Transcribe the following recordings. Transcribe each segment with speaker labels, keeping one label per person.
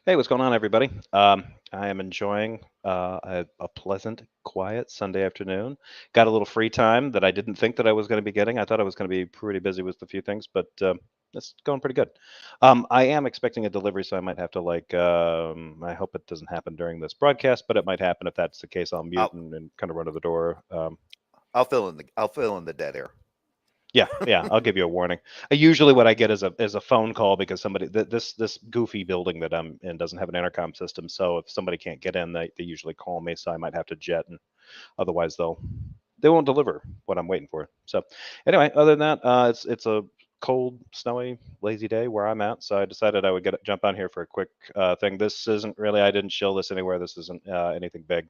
Speaker 1: Hey, what's going on, everybody? I am enjoying a pleasant, quiet Sunday afternoon. Got a little free time that I didn't think that I was going to be getting. I thought I was going to be pretty busy with a few things, but it's going pretty good. I am expecting a delivery, so I might have to I hope it doesn't happen during this broadcast, but it might happen. If that's the case, I'll mute
Speaker 2: I'll
Speaker 1: and kind of run to the door.
Speaker 2: I'll fill in the dead air.
Speaker 1: Yeah, I'll give you a warning. Usually, what I get is a phone call because this goofy building that I'm in doesn't have an intercom system. So if somebody can't get in, they usually call me. So I might have to jet, and otherwise they won't deliver what I'm waiting for. So anyway, other than that, it's a cold, snowy, lazy day where I'm at. So I decided I would jump on here for a quick thing. This isn't really, I didn't shill this anywhere. This isn't anything big.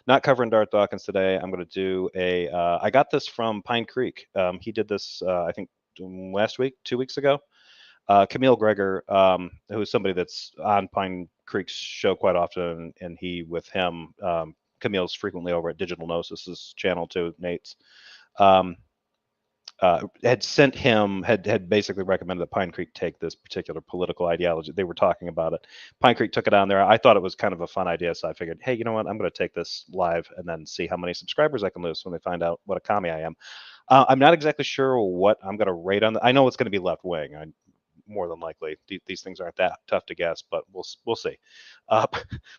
Speaker 1: Not covering Darth Dawkins today. I'm going to do a. I got this from Pine Creek. He did this, I think, last week, 2 weeks ago. Camille Gregor, who is somebody that's on Pine Creek's show quite often, and he with him, Camille's frequently over at Digital Gnosis's channel too, Nate's. Um, had sent him had basically recommended that Pine Creek take this particular political ideology. They were talking about it. Pine Creek took it on there. I thought it was kind of a fun idea, so I figured, hey, you know what? I'm going to take this live and then see how many subscribers I can lose when they find out what a commie I am. I'm not exactly sure what I'm going to rate on. I know it's going to be left wing. More than likely, these things aren't that tough to guess, but we'll see. Uh,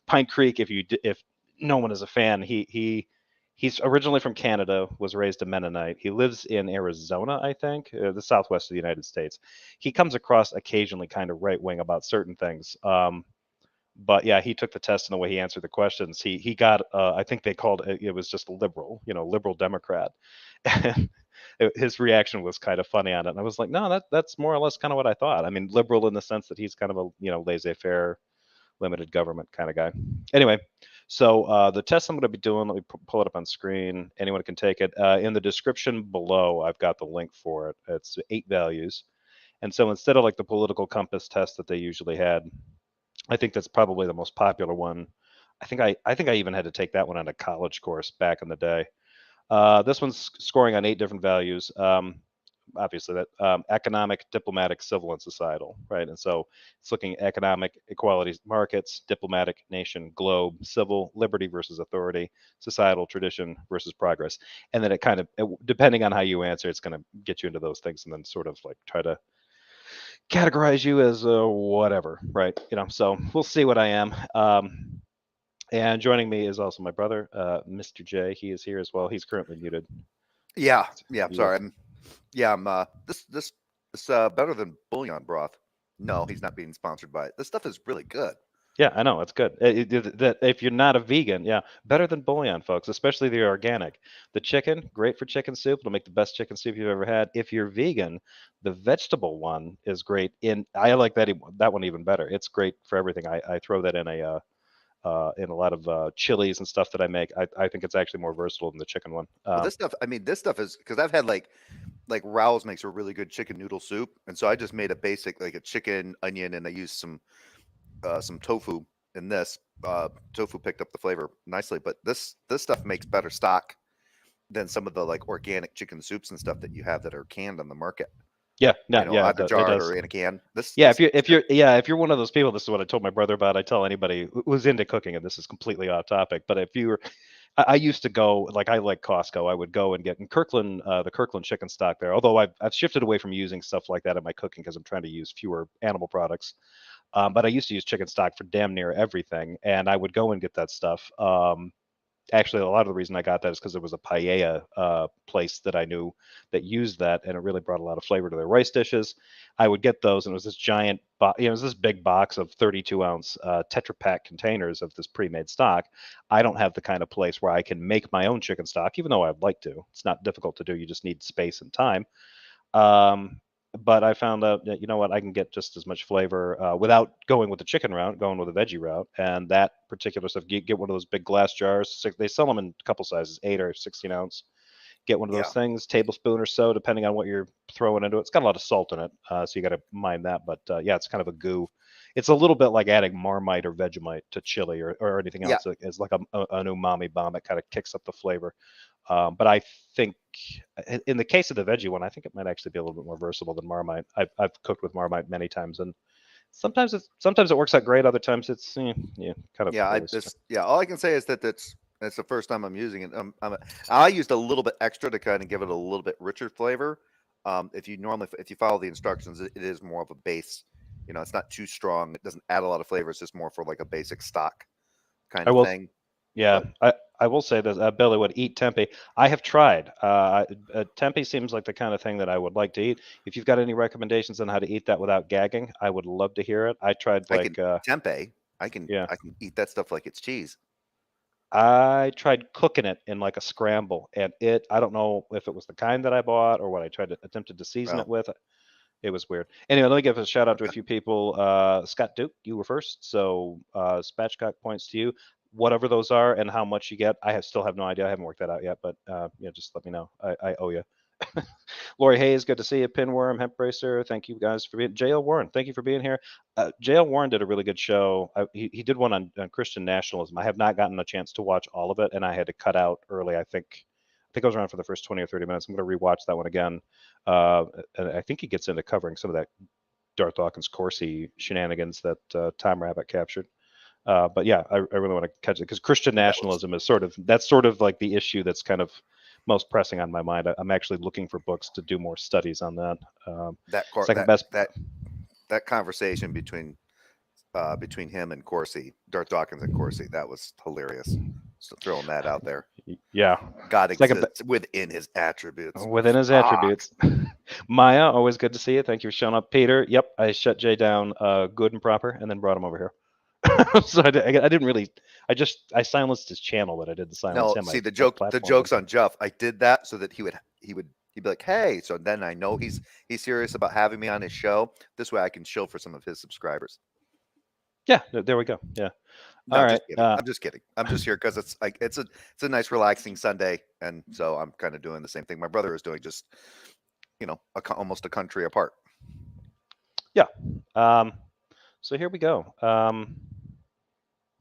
Speaker 1: Pine Creek, if no one is a fan, he's originally from Canada, was raised a Mennonite. He lives in Arizona, I think, the southwest of the United States. He comes across occasionally kind of right wing about certain things. But yeah, he took the test and the way he answered the questions, he got, I think they called it was just liberal, liberal Democrat. And his reaction was kind of funny on it. And I was like, no, that's more or less kind of what I thought. I mean, liberal in the sense that he's kind of a, laissez-faire, limited government kind of guy. Anyway, so the test I'm going to be doing, let me pull it up on screen. Anyone can take it. In the description below, I've got the link for it. It's 8 values. And so instead of like the political compass test that they usually had, I think that's probably the most popular one. I think I even had to take that one on a college course back in the day. This one's scoring on 8 different values. Obviously, that economic, diplomatic, civil, and societal, right? And so it's looking at economic, equality, markets, diplomatic, nation, globe, civil, liberty versus authority, societal, tradition versus progress. And then depending on how you answer, it's going to get you into those things and then sort of like try to categorize you as whatever, right? So we'll see what I am. And joining me is also my brother, Mr. J. He is here as well. He's currently muted.
Speaker 2: Yeah, yeah.
Speaker 1: You
Speaker 2: Sorry,
Speaker 1: with?
Speaker 2: I'm this better than bouillon broth. No, he's not being sponsored by it. This stuff is really good.
Speaker 1: Yeah, I know it's good. That if you're not a vegan, yeah, better than bouillon, folks, especially the organic. The chicken, great for chicken soup. It'll make the best chicken soup you've ever had. If you're vegan, the vegetable one is great. I like that one even better. It's great for everything. I throw that in a lot of chilies and stuff that I make. I think it's actually more versatile than the chicken one.
Speaker 2: Well, this stuff is because I've had like Raoul's makes a really good chicken noodle soup, and so I just made a basic like a chicken onion, and I used some tofu in this. Tofu picked up the flavor nicely, but this stuff makes better stock than some of the like organic chicken soups and stuff that you have that are canned on the market.
Speaker 1: Yeah, no, yeah,
Speaker 2: Either
Speaker 1: it
Speaker 2: jarred
Speaker 1: does.
Speaker 2: or in a can. This
Speaker 1: Yeah,
Speaker 2: this
Speaker 1: if you're
Speaker 2: stuff's
Speaker 1: if
Speaker 2: good.
Speaker 1: you're yeah, if you're one of those people, this is what I told my brother about. I tell anybody who's into cooking, and this is completely off topic, but if you were, I used to go I like Costco. I would go and get in Kirkland, the Kirkland chicken stock there. Although I've shifted away from using stuff like that in my cooking because I'm trying to use fewer animal products. But I used to use chicken stock for damn near everything, and I would go and get that stuff. Actually, a lot of the reason I got that is because there was a paella place that I knew that used that, and it really brought a lot of flavor to their rice dishes. I would get those, and it was this it was this big box of 32-ounce Tetra Pak containers of this pre-made stock. I don't have the kind of place where I can make my own chicken stock, even though I'd like to. It's not difficult to do. You just need space and time. Um, but I found out that, you know what, I can get just as much flavor without going with the chicken route, going with a veggie route. And that particular stuff, get one of those big glass jars. They sell them in a couple sizes, 8 or 16 ounce. Get one of those
Speaker 2: Yeah.
Speaker 1: things, tablespoon or so, depending on what you're throwing into it. It's got a lot of salt in it, so you got to mind that. But yeah, it's kind of a goo. It's a little bit like adding Marmite or Vegemite to chili or anything
Speaker 2: Yeah.
Speaker 1: else. It's like an umami bomb. It kind of kicks up the flavor. But I think in the case of the veggie one, I think it might actually be a little bit more versatile than Marmite. I've cooked with Marmite many times, and sometimes it works out great. Other times it's kind of
Speaker 2: Yeah,
Speaker 1: really
Speaker 2: all I can say is that that's the first time I'm using it. I used a little bit extra to kind of give it a little bit richer flavor. If you follow the instructions, it is more of a base. It's not too strong. It doesn't add a lot of flavor. It's just more for like a basic stock kind
Speaker 1: I
Speaker 2: of
Speaker 1: will.
Speaker 2: thing.
Speaker 1: Yeah,
Speaker 2: But
Speaker 1: I will say this. Billy would eat tempeh. I have tried. Tempeh seems like the kind of thing that I would like to eat. If you've got any recommendations on how to eat that without gagging, I would love to hear it. I tried
Speaker 2: I can
Speaker 1: like
Speaker 2: tempeh. I can
Speaker 1: yeah,
Speaker 2: I can eat that stuff like it's cheese.
Speaker 1: I tried cooking it in like a scramble, and I don't know if it was the kind that I bought or what I attempted to season it
Speaker 2: Well,
Speaker 1: with. It was weird. Anyway, let me give a shout out to a
Speaker 2: okay.
Speaker 1: few people. Scott Duke, you were first, so Spatchcock points to you. Whatever those are and how much you get, still have no idea. I haven't worked that out yet, but just let me know. I owe you. Lori Hayes, good to see you. Pinworm, Hemp Bracer, thank you guys for being. J.L. Warren, thank you for being here. J.L. Warren did a really good show. He did one on Christian nationalism. I have not gotten a chance to watch all of it, and I had to cut out early. I think I was around for the first 20 or 30 minutes. I'm going to rewatch that one again. And I think he gets into covering some of that Darth Dawkins Corsi shenanigans that Tom Rabbit captured. But yeah, I really want to catch it because Christian nationalism is sort of like the issue that's kind of most pressing on my mind. I'm actually looking for books to do more studies on that. Second best.
Speaker 2: That conversation between him and Corsi, Darth Dawkins and Corsi, that was hilarious. So throwing that out there.
Speaker 1: Yeah.
Speaker 2: God
Speaker 1: Second
Speaker 2: exists within his attributes.
Speaker 1: within his attributes. Maya, always good to see you. Thank you for showing up. Peter, yep, I shut Jay down good and proper and then brought him over here. So I didn't really. I silenced his channel, but I didn't silence
Speaker 2: No,
Speaker 1: him.
Speaker 2: see the
Speaker 1: platformed
Speaker 2: joke's
Speaker 1: him.
Speaker 2: on Jeff. I did that so that he'd be like, "Hey," so then I know he's serious about having me on his show. This way I can chill for some of his subscribers.
Speaker 1: Yeah, there we go. Yeah.
Speaker 2: No,
Speaker 1: All
Speaker 2: just
Speaker 1: right.
Speaker 2: kidding. I'm just kidding. I'm just here because it's like it's a nice relaxing Sunday, and so I'm kind of doing the same thing my brother is doing, just almost a country apart.
Speaker 1: Yeah. So here we go.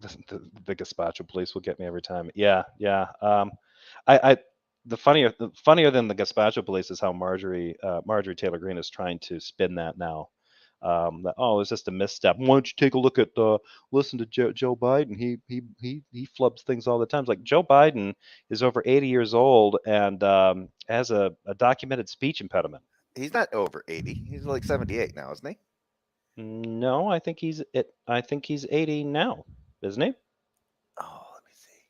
Speaker 1: The gazpacho police will get me every time. Yeah. I the funnier than the gazpacho police is how Marjorie Taylor Greene is trying to spin that now. It's just a misstep. Why don't you take a look at listen to Joe Biden? He flubs things all the time. It's like Joe Biden is over 80 years old and has a documented speech impediment.
Speaker 2: He's not over 80. He's like 78 now, isn't he?
Speaker 1: No, I think he's 80 now, isn't he?
Speaker 2: Oh, let me see.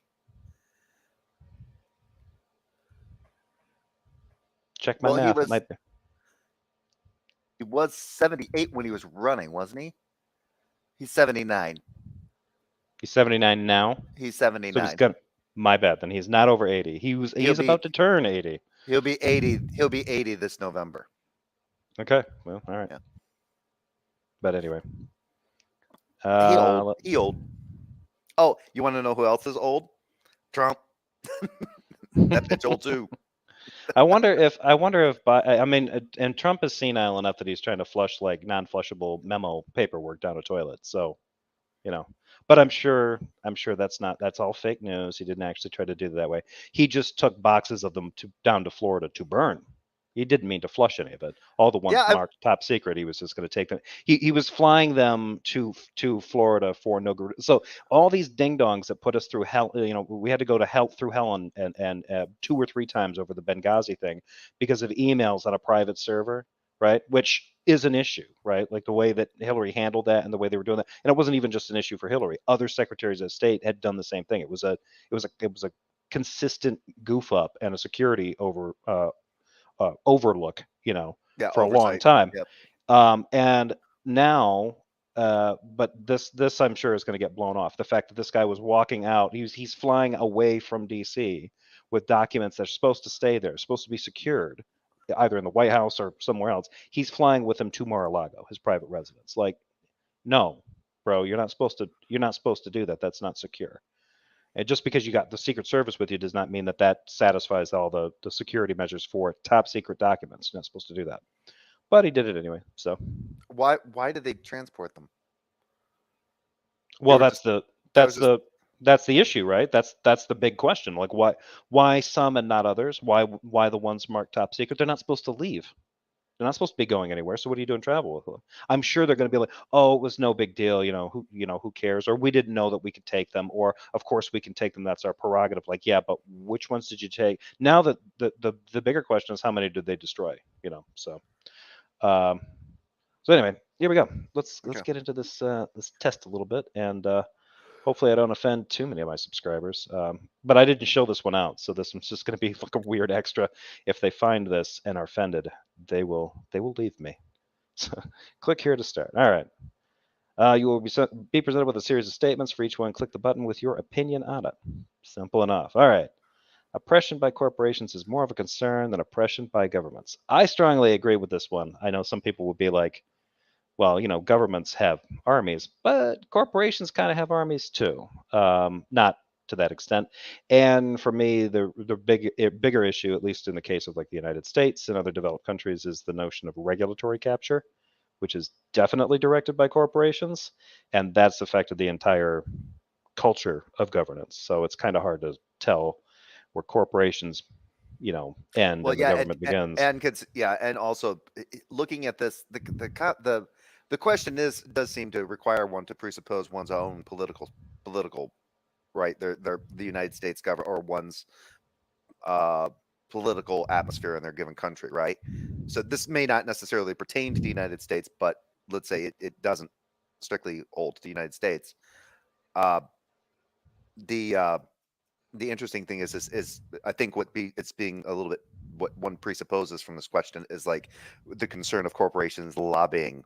Speaker 1: Check my math. It might be.
Speaker 2: He was 78 when he was running, wasn't he? He's 79.
Speaker 1: He's 79 now.
Speaker 2: He's
Speaker 1: So
Speaker 2: 79.
Speaker 1: he's gonna. My bad. Then he's not over 80. He's about to turn 80.
Speaker 2: He'll be 80. He'll be 80 this November.
Speaker 1: Okay. Well, all right. Yeah. But anyway.
Speaker 2: He old. Oh, you want to know who else is old? Trump. That bitch old too.
Speaker 1: I wonder if I mean, and Trump is senile enough that he's trying to flush like non-flushable memo paperwork down a toilet. So, but I'm sure that's all fake news. He didn't actually try to do it that way. He just took boxes of them down to Florida to burn. He didn't mean to flush any of it. All the ones marked top secret, he was just going to take them. He was flying them to Florida for no good. So all these ding dongs that put us through hell, we had to go to hell through hell and 2 or 3 times over the Benghazi thing because of emails on a private server, right? Which is an issue, right? Like the way that Hillary handled that and the way they were doing that. And it wasn't even just an issue for Hillary. Other secretaries of state had done the same thing. It was a consistent goof up and a security overlook, for a long time.
Speaker 2: Yep.
Speaker 1: And now, but this I'm sure is going to get blown off. The fact that this guy was walking out, he's flying away from DC with documents that are supposed to stay there, supposed to be secured, either in the White House or somewhere else. He's flying with him to Mar-a-Lago, his private residence. Like, no, bro, you're not supposed to do that. That's not secure. And just because you got the Secret Service with you does not mean that satisfies all the security measures for top secret documents. You're not supposed to do that. But he did it anyway. So
Speaker 2: why did they transport them?
Speaker 1: Well, that's the issue, right? That's the big question. Like why some and not others? Why the ones marked top secret? They're not supposed to leave. They're not supposed to be going anywhere. So what are you doing travel with them? I'm sure they're going to be like, oh, it was no big deal. Who cares? Or we didn't know that we could take them. Or of course we can take them. That's our prerogative. Like, yeah, but which ones did you take? Now that the bigger question is how many did they destroy? Um, so anyway, here we go. Let's
Speaker 2: Okay.
Speaker 1: get into this test a little bit, and hopefully I don't offend too many of my subscribers. But I didn't show this one out, so this one's just going to be like a weird extra. If they find this and are offended, they will leave me. So click here to start. All right. You will be presented with a series of statements. For each one, click the button with your opinion on it. Simple enough. All right. Oppression by corporations is more of a concern than oppression by governments. I strongly agree with this one. I know some people would be like, well, governments have armies, but corporations kind of have armies too. Not to that extent. And for me, the bigger issue, at least in the case of like the United States and other developed countries, is the notion of regulatory capture, which is definitely directed by corporations, and that's affected the entire culture of governance. So it's kind of hard to tell where corporations, end
Speaker 2: Well,
Speaker 1: and the
Speaker 2: yeah,
Speaker 1: government begins.
Speaker 2: and also looking at this, the question does seem to require one to presuppose one's own political right. They're the United States government or one's uh, political atmosphere in their given country, right? So this may not necessarily pertain to the United States, but let's say it doesn't strictly hold to the United States. Uh, the uh, the interesting thing is I think it's being a little bit what one presupposes from this question is like the concern of corporations lobbying,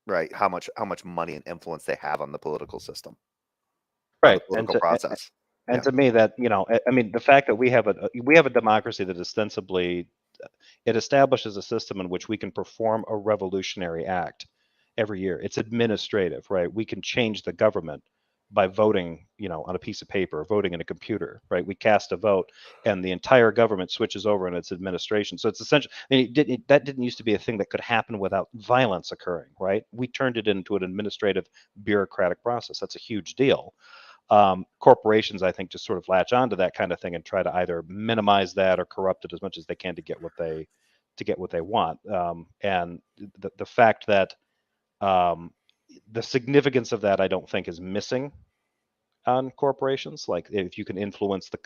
Speaker 2: right? How much money and influence they have on the political system or the
Speaker 1: Right.
Speaker 2: political process.
Speaker 1: And
Speaker 2: Yeah,
Speaker 1: to me, that I mean, the fact that we have a democracy that ostensibly it establishes a system in which we can perform a revolutionary act every year. It's administrative, right? We can change the government by voting, on a piece of paper, voting in a computer, right? We cast a vote, and the entire government switches over in its administration. So it's essential. That didn't used to be a thing that could happen without violence occurring, right? We turned it into an administrative, bureaucratic process. That's a huge deal. Corporations, I think, just sort of latch onto that kind of thing and try to either minimize that or corrupt it as much as they can to get what they want. And the fact that the significance of that, I don't think, is missing on corporations. Like if you can influence the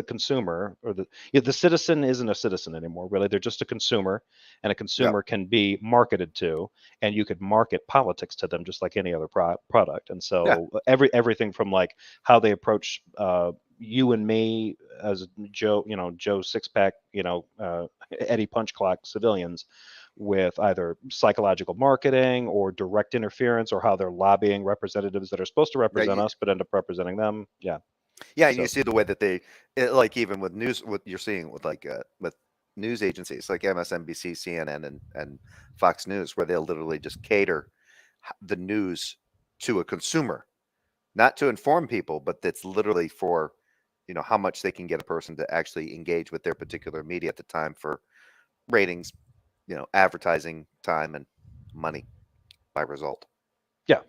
Speaker 1: consumer, or the citizen isn't a citizen anymore, really. They're just a consumer, and a
Speaker 2: yeah,
Speaker 1: consumer can be marketed to, and you could market politics to them just like any other product. And
Speaker 2: yeah,
Speaker 1: so everything from like how they approach you and me as Joe six pack, Eddie punch clock civilians, with either psychological marketing or direct interference, or how they're lobbying representatives that are supposed to
Speaker 2: yeah.
Speaker 1: represent us but end up representing them. Yeah.
Speaker 2: Yeah, and you
Speaker 1: So
Speaker 2: see the way that like even with news, what you're seeing with news agencies like MSNBC, CNN, and Fox News, where they'll literally just cater the news to a consumer, not to inform people, but that's literally for how much they can get a person to actually engage with their particular media at the time for ratings, advertising time and money by result.
Speaker 1: yeah,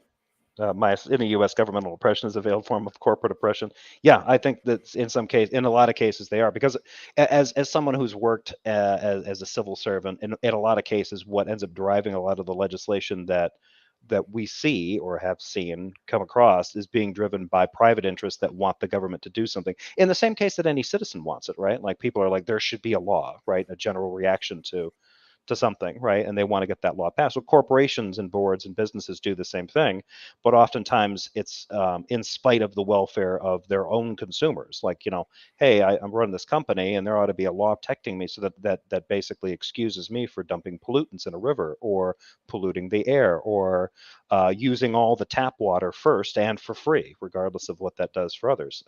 Speaker 1: in the U.S., governmental oppression is a veiled form of corporate oppression. Yeah, I think that in a lot of cases, they are, because as someone who's worked as a civil servant, in a lot of cases, what ends up driving a lot of the legislation that we see or have seen come across is being driven by private interests that want the government to do something. In the same case that any citizen wants it, right? Like people are like, there should be a law, right? A general reaction to something, right? And they want to get that law passed. Well, corporations and boards and businesses do the same thing, but oftentimes it's in spite of the welfare of their own consumers. Like, hey, I'm running this company, and there ought to be a law protecting me, so that basically excuses me for dumping pollutants in a river, or polluting the air, or using all the tap water first and for free, regardless of what that does for others.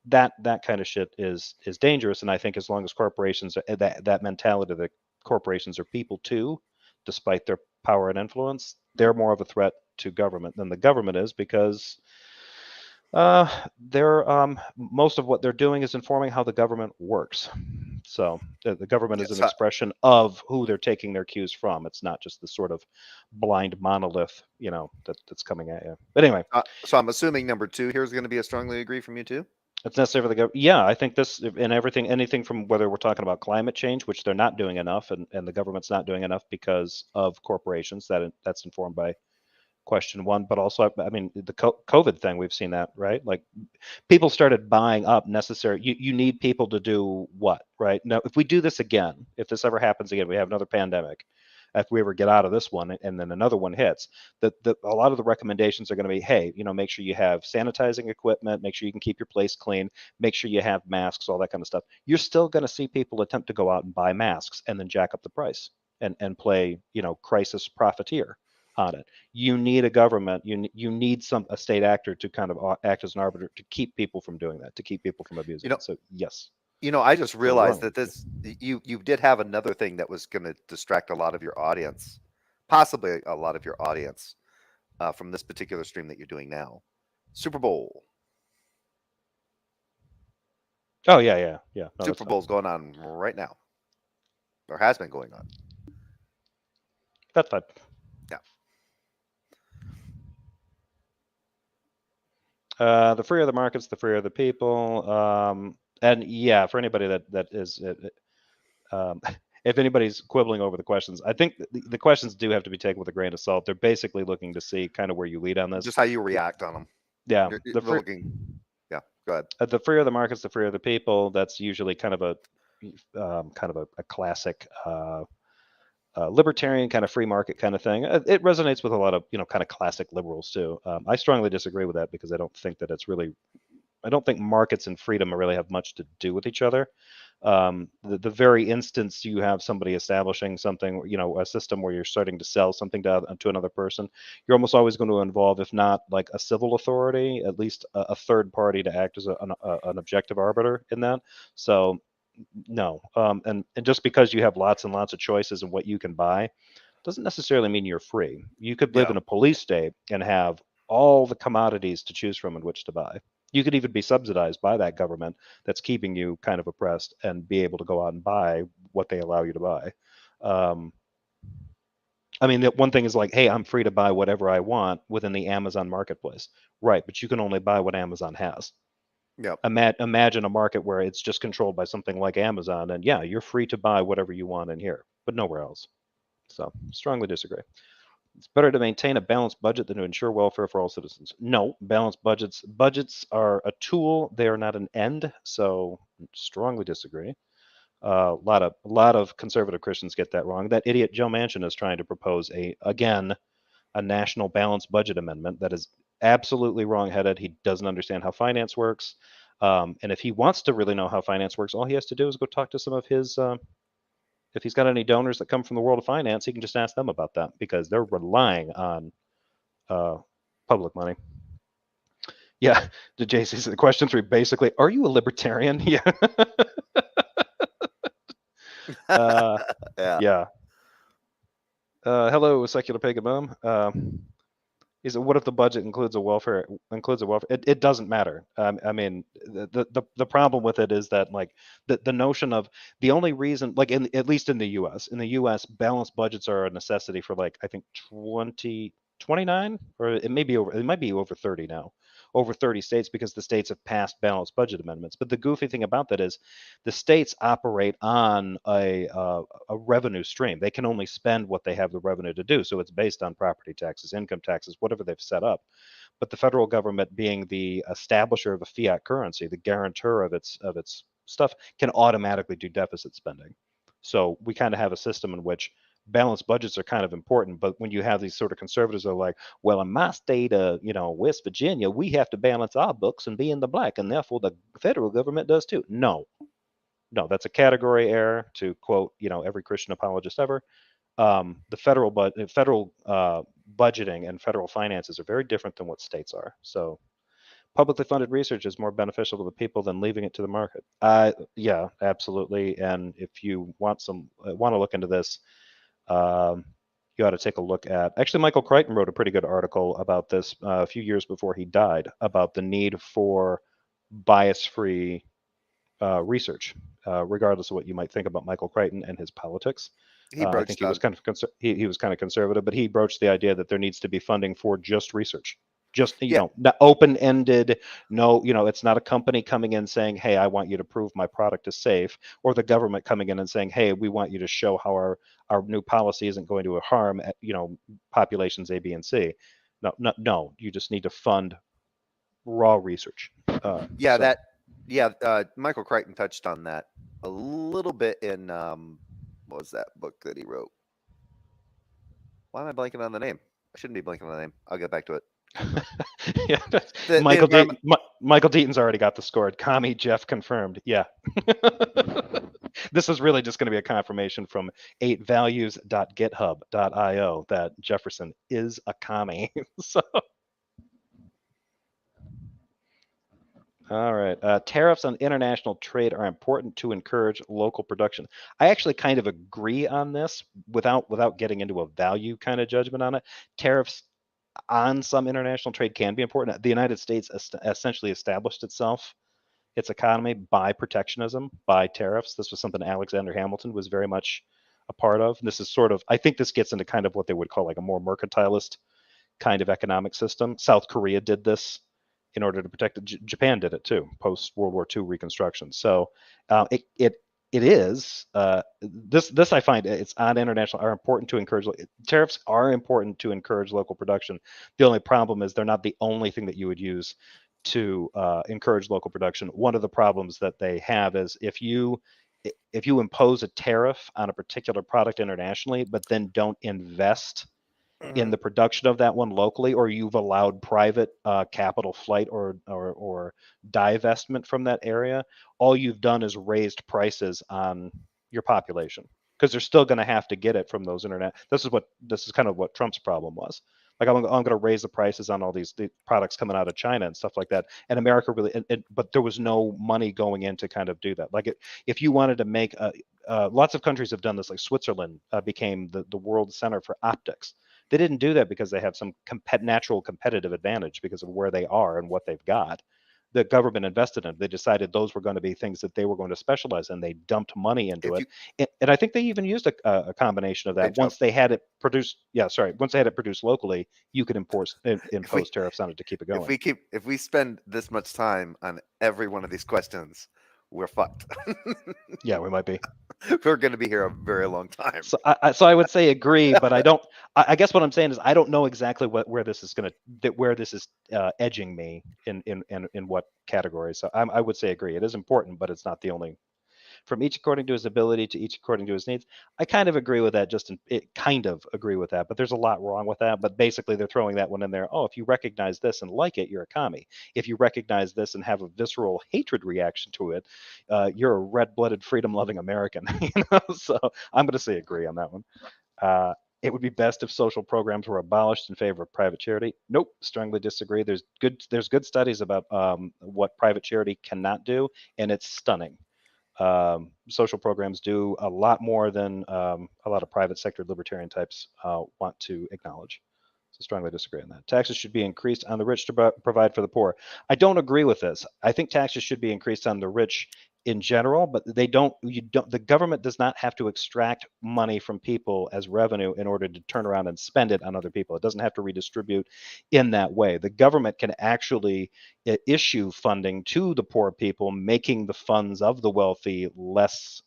Speaker 1: That kind of shit is dangerous. And I think as long as corporations, that mentality that corporations are people too, despite their power and influence, they're more of a threat to government than the government is, because they're most of what they're doing is informing how the government works. So the government is an
Speaker 2: Yes.
Speaker 1: expression of who they're taking their cues from. It's not just the sort of blind monolith, that's coming at you. But anyway,
Speaker 2: So I'm assuming number two here is going to be a strongly agree from you too.
Speaker 1: It's necessary for the government. Yeah, I think this and everything, anything from whether we're talking about climate change, which they're not doing enough, and the government's not doing enough because of corporations. That's informed by question one, but also, I mean, the COVID thing, we've seen that, right? Like people started buying up necessary. You need people to do what, right? Now, if we do this again, if this ever happens again, we have another pandemic. If we ever get out of this one and then another one hits, a lot of the recommendations are going to be, hey, make sure you have sanitizing equipment, make sure you can keep your place clean, make sure you have masks, all that kind of stuff. You're still going to see people attempt to go out and buy masks and then jack up the price and play, crisis profiteer on it. You need a government, you need a state actor to kind of act as an arbiter to keep people from doing that, to keep people from abusing
Speaker 2: You know,
Speaker 1: it. So yes,
Speaker 2: I just
Speaker 1: so we're
Speaker 2: realized
Speaker 1: wrong.
Speaker 2: that you did have another thing that was going to distract a lot of your audience, possibly a lot of your audience, from this particular stream that you're doing now. Super Bowl.
Speaker 1: Oh yeah. No, that's
Speaker 2: Super
Speaker 1: fine.
Speaker 2: Bowl's going on right now, or has been going on.
Speaker 1: That's fine.
Speaker 2: Yeah.
Speaker 1: The freer the markets, the freer the people. And yeah, for anybody that is, if anybody's quibbling over the questions, I think the questions do have to be taken with a grain of salt. They're basically looking to see kind of where you lead on this.
Speaker 2: Just how you react on them.
Speaker 1: Yeah,
Speaker 2: They're looking. Yeah, go ahead.
Speaker 1: the freer the markets, the freer the people. That's usually kind of a classic libertarian kind of free market kind of thing. It resonates with a lot of kind of classic liberals too. I strongly disagree with that because I don't think that it's really. I don't think markets and freedom really have much to do with each other. The very instance you have somebody establishing something, a system where you're starting to sell something to another person, you're almost always going to involve, if not like a civil authority, at least a third party to act as an objective arbiter in that. So no, and just because you have lots and lots of choices in what you can buy doesn't necessarily mean you're free. You could live
Speaker 2: Yeah.
Speaker 1: in a police state and have all the commodities to choose from in which to buy. You could even be subsidized by that government that's keeping you kind of oppressed and be able to go out and buy what they allow you to buy. I mean, the one thing is like, hey, I'm free to buy whatever I want within the Amazon marketplace. Right, but you can only buy what Amazon has.
Speaker 2: Yeah.
Speaker 1: Imagine a market where it's just controlled by something like Amazon, and yeah, you're free to buy whatever you want in here, but nowhere else. So, strongly disagree. It's better to maintain a balanced budget than to ensure welfare for all citizens. No, balanced budgets are a tool; they are not an end. So, strongly disagree. A lot of conservative Christians get that wrong. That idiot Joe Manchin is trying to propose a national balanced budget amendment that is absolutely wrong-headed. He doesn't understand how finance works, and if he wants to really know how finance works, all he has to do is go talk to some of his. If he's got any donors that come from the world of finance, he can just ask them about that because they're relying on public money. Yeah, the JC said question 3 basically, are you a libertarian? Yeah.
Speaker 2: Yeah.
Speaker 1: Yeah. Hello, secular pagan mom. He said, what if the budget includes a welfare? It doesn't matter. I mean, the problem with it is that like the notion of the only reason, like at least in the U.S., balanced budgets are a necessity for like I think 29, or it might be over 30 now, over 30 states because the states have passed balanced budget amendments. But the goofy thing about that is the states operate on a revenue stream. They can only spend what they have the revenue to do. So it's based on property taxes, income taxes, whatever they've set up. But the federal government, being the establisher of a fiat currency, the guarantor of its stuff, can automatically do deficit spending. So we kind of have a system in which balanced budgets are kind of important. But when you have these sort of conservatives that are like, well, in my state of West Virginia, we have to balance our books and be in the black, and therefore the federal government does too. No, that's a category error, to quote every Christian apologist ever. The federal budgeting and federal finances are very different than what states are. So publicly funded research is more beneficial to the people than leaving it to the market. Yeah, absolutely. And if you want to look into this, you ought to take a look at. Actually, Michael Crichton wrote a pretty good article about this a few years before he died, about the need for bias-free research, regardless of what you might think about Michael Crichton and his politics.
Speaker 2: He
Speaker 1: I think
Speaker 2: broached
Speaker 1: he was
Speaker 2: that.
Speaker 1: he was kind of conservative, but he broached the idea that there needs to be funding for just research, Just,
Speaker 2: Yeah.
Speaker 1: not open-ended. No, it's not a company coming in saying, hey, I want you to prove my product is safe, or the government coming in and saying, hey, we want you to show how our new policy isn't going to harm, populations A, B, and C. No, no, no. You just need to fund raw research.
Speaker 2: Yeah,
Speaker 1: So.
Speaker 2: Michael Crichton touched on that a little bit in what was that book that he wrote? Why am I blanking on the name? I shouldn't be blanking on the name. I'll get back to it.
Speaker 1: Yeah,
Speaker 2: The
Speaker 1: Michael
Speaker 2: environment.
Speaker 1: Michael Deaton's already got the score. Commie Jeff confirmed. Yeah. This is really just going to be a confirmation from 8values.github.io that Jefferson is a commie. So, all right. Tariffs on international trade are important to encourage local production. I actually kind of agree on this without getting into a value kind of judgment on it. Tariffs on some international trade can be important. The United States essentially established its economy by protectionism, by tariffs. This was something Alexander Hamilton was very much a part of. And this is sort of, I think this gets into kind of what they would call like a more mercantilist kind of economic system. South Korea did this in order to protect it. Japan did it too, post World War II reconstruction. So it is this I find it's on international are important to encourage. Tariffs are important to encourage local production. The only problem is they're not the only thing that you would use to encourage local production. One of the problems that they have is if you impose a tariff on a particular product internationally, but then don't invest in the production of that one locally, or you've allowed private capital flight or divestment from that area, all you've done is raised prices on your population because they're still going to have to get it from those internet. This is kind of what Trump's problem was. Like I'm going to raise the prices on all these products coming out of China and stuff like that. And America really, but there was no money going in to kind of do that. Like if you wanted to make lots of countries have done this. Like Switzerland became the world center for optics. They didn't do that because they have some natural competitive advantage because of where they are and what they've got. The government invested in it. They decided those were going to be things that they were going to specialize in. They dumped money into
Speaker 2: If
Speaker 1: it.
Speaker 2: you,
Speaker 1: And I think they even used a combination of
Speaker 2: hey,
Speaker 1: that.
Speaker 2: Joe,
Speaker 1: Once they had it produced, once they had it produced locally, you could
Speaker 2: if we
Speaker 1: impose tariffs on it to keep it going.
Speaker 2: if we spend this much time on every one of these questions, we're fucked.
Speaker 1: Yeah, we might be.
Speaker 2: We're going to be here a very long time.
Speaker 1: So I would say agree, but I don't. I guess what I'm saying is I don't know exactly where this is edging me in what category. So I would say agree. It is important, but it's not the only. From each according to his ability to each according to his needs. I kind of agree with that. But there's a lot wrong with that. But basically, they're throwing that one in there. Oh, if you recognize this and like it, you're a commie. If you recognize this and have a visceral hatred reaction to it, you're a red-blooded, freedom-loving American. So I'm going to say agree on that one. It would be best if social programs were abolished in favor of private charity. Nope, strongly disagree. There's good studies about what private charity cannot do, and it's stunning. Social programs do a lot more than a lot of private sector libertarian types want to acknowledge. So strongly disagree on that. Taxes should be increased on the rich to provide for the poor. I don't agree with this. I think taxes should be increased on the rich in general, but the government does not have to extract money from people as revenue in order to turn around and spend it on other people. It doesn't have to redistribute in that way. The government can actually issue funding to the poor people, making the funds of the wealthy less.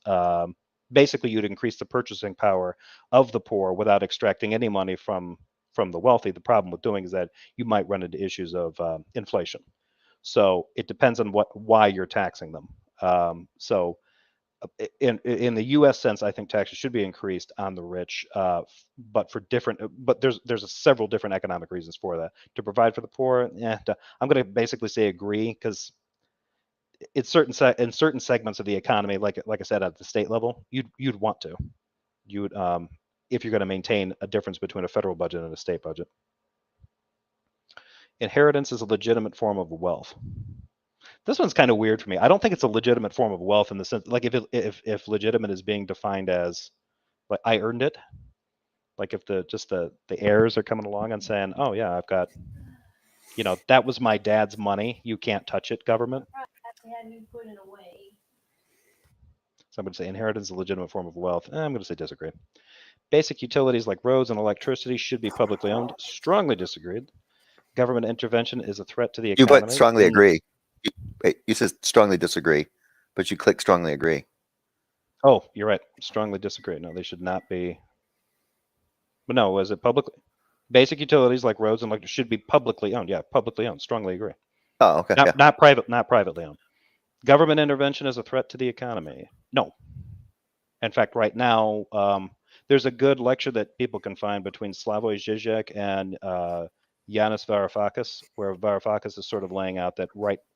Speaker 1: Basically, you'd increase the purchasing power of the poor without extracting any money from the wealthy. The problem with doing is that you might run into issues of inflation. So it depends on why you're taxing them. So in the U.S. sense, I think taxes should be increased on the rich, but there's several different economic reasons for that. To provide for the poor, I'm going to basically say agree because in certain segments of the economy, like I said, at the state level, you'd want to. You would if you're going to maintain a difference between a federal budget and a state budget. Inheritance is a legitimate form of wealth. This one's kind of weird for me. I don't think it's a legitimate form of wealth in the sense, like if legitimate is being defined as like I earned it, like if the heirs are coming along and saying, oh yeah, I've got, that was my dad's money. You can't touch it, government. Somebody say inheritance is a legitimate form of wealth. I'm going to say disagree. Basic utilities like roads and electricity should be publicly owned. Strongly disagreed. Government intervention is a threat to the
Speaker 2: You put
Speaker 1: economy.
Speaker 2: strongly agree. You said strongly disagree, but you click strongly agree.
Speaker 1: Oh, you're right. Strongly disagree. No, they should not be. But no, was it publicly? Basic utilities like roads and electric should be publicly owned. Yeah, publicly owned. Strongly agree.
Speaker 2: Oh, okay. Yeah.
Speaker 1: Not privately owned. Government intervention is a threat to the economy. No. In fact, right now, there's a good lecture that people can find between Slavoj Žižek and Yanis Varoufakis, where Varoufakis is sort of laying out that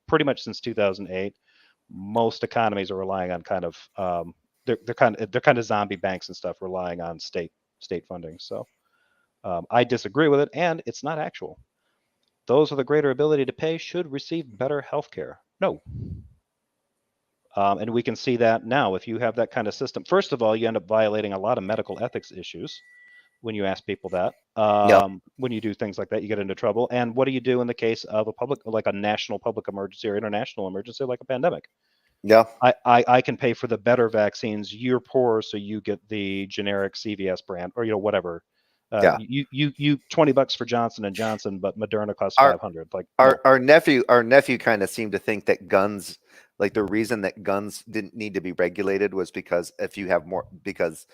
Speaker 1: pretty much since 2008, most economies are relying on kind of they're kind of zombie banks and stuff, relying on state funding. So I disagree with it, and it's not actual. Those with a greater ability to pay should receive better health care. No. And we can see that now. If you have that kind of system, first of all, you end up violating a lot of medical ethics issues when you ask people that.
Speaker 2: Yep.
Speaker 1: When you do things like that, you get into trouble. And what do you do in the case of like a national public emergency or international emergency, like a pandemic?
Speaker 2: Yeah.
Speaker 1: I can pay for the better vaccines. You're poor, so you get the generic CVS brand, or whatever.
Speaker 2: Yeah.
Speaker 1: You $20 for Johnson and Johnson, but Moderna costs
Speaker 2: Our-
Speaker 1: $500. Like
Speaker 2: Our nephew kind of seemed to think that guns, like the reason that guns didn't need to be regulated was because if you have more, because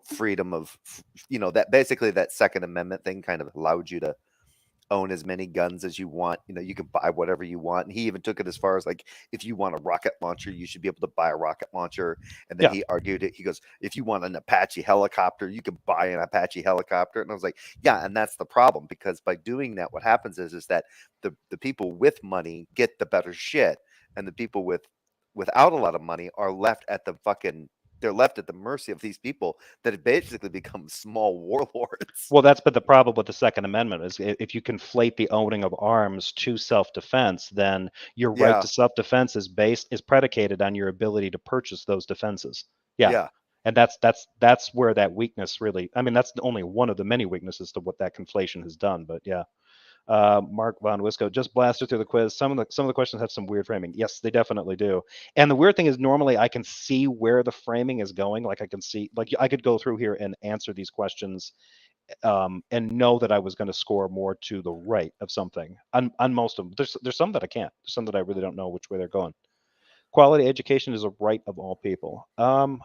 Speaker 2: freedom of, that basically that Second Amendment thing kind of allowed you to own as many guns as you want. You can buy whatever you want. And he even took it as far as like, if you want a rocket launcher, you should be able to buy a rocket launcher. And then he argued it. He goes, if you want an Apache helicopter, you can buy an Apache helicopter. And I was like, yeah, and that's the problem, because by doing that, what happens is that the people with money get the better shit, and the people without a lot of money are left at they're left at the mercy of these people that have basically become small warlords.
Speaker 1: Well, but the problem with the Second Amendment is if you conflate the owning of arms to self-defense, then your right to self-defense is predicated on your ability to purchase those defenses. Yeah. And that's where that weakness really, I mean, that's only one of the many weaknesses to what that conflation has done. But yeah. Mark Von Wisco just blasted through the quiz. Some of the questions have some weird framing. Yes, they definitely do. And the weird thing is, normally I can see where the framing is going. Like I can see, like I could go through here and answer these questions, and know that I was going to score more to the right of something. On most of them, there's some that I can't. There's some that I really don't know which way they're going. Quality education is a right of all people.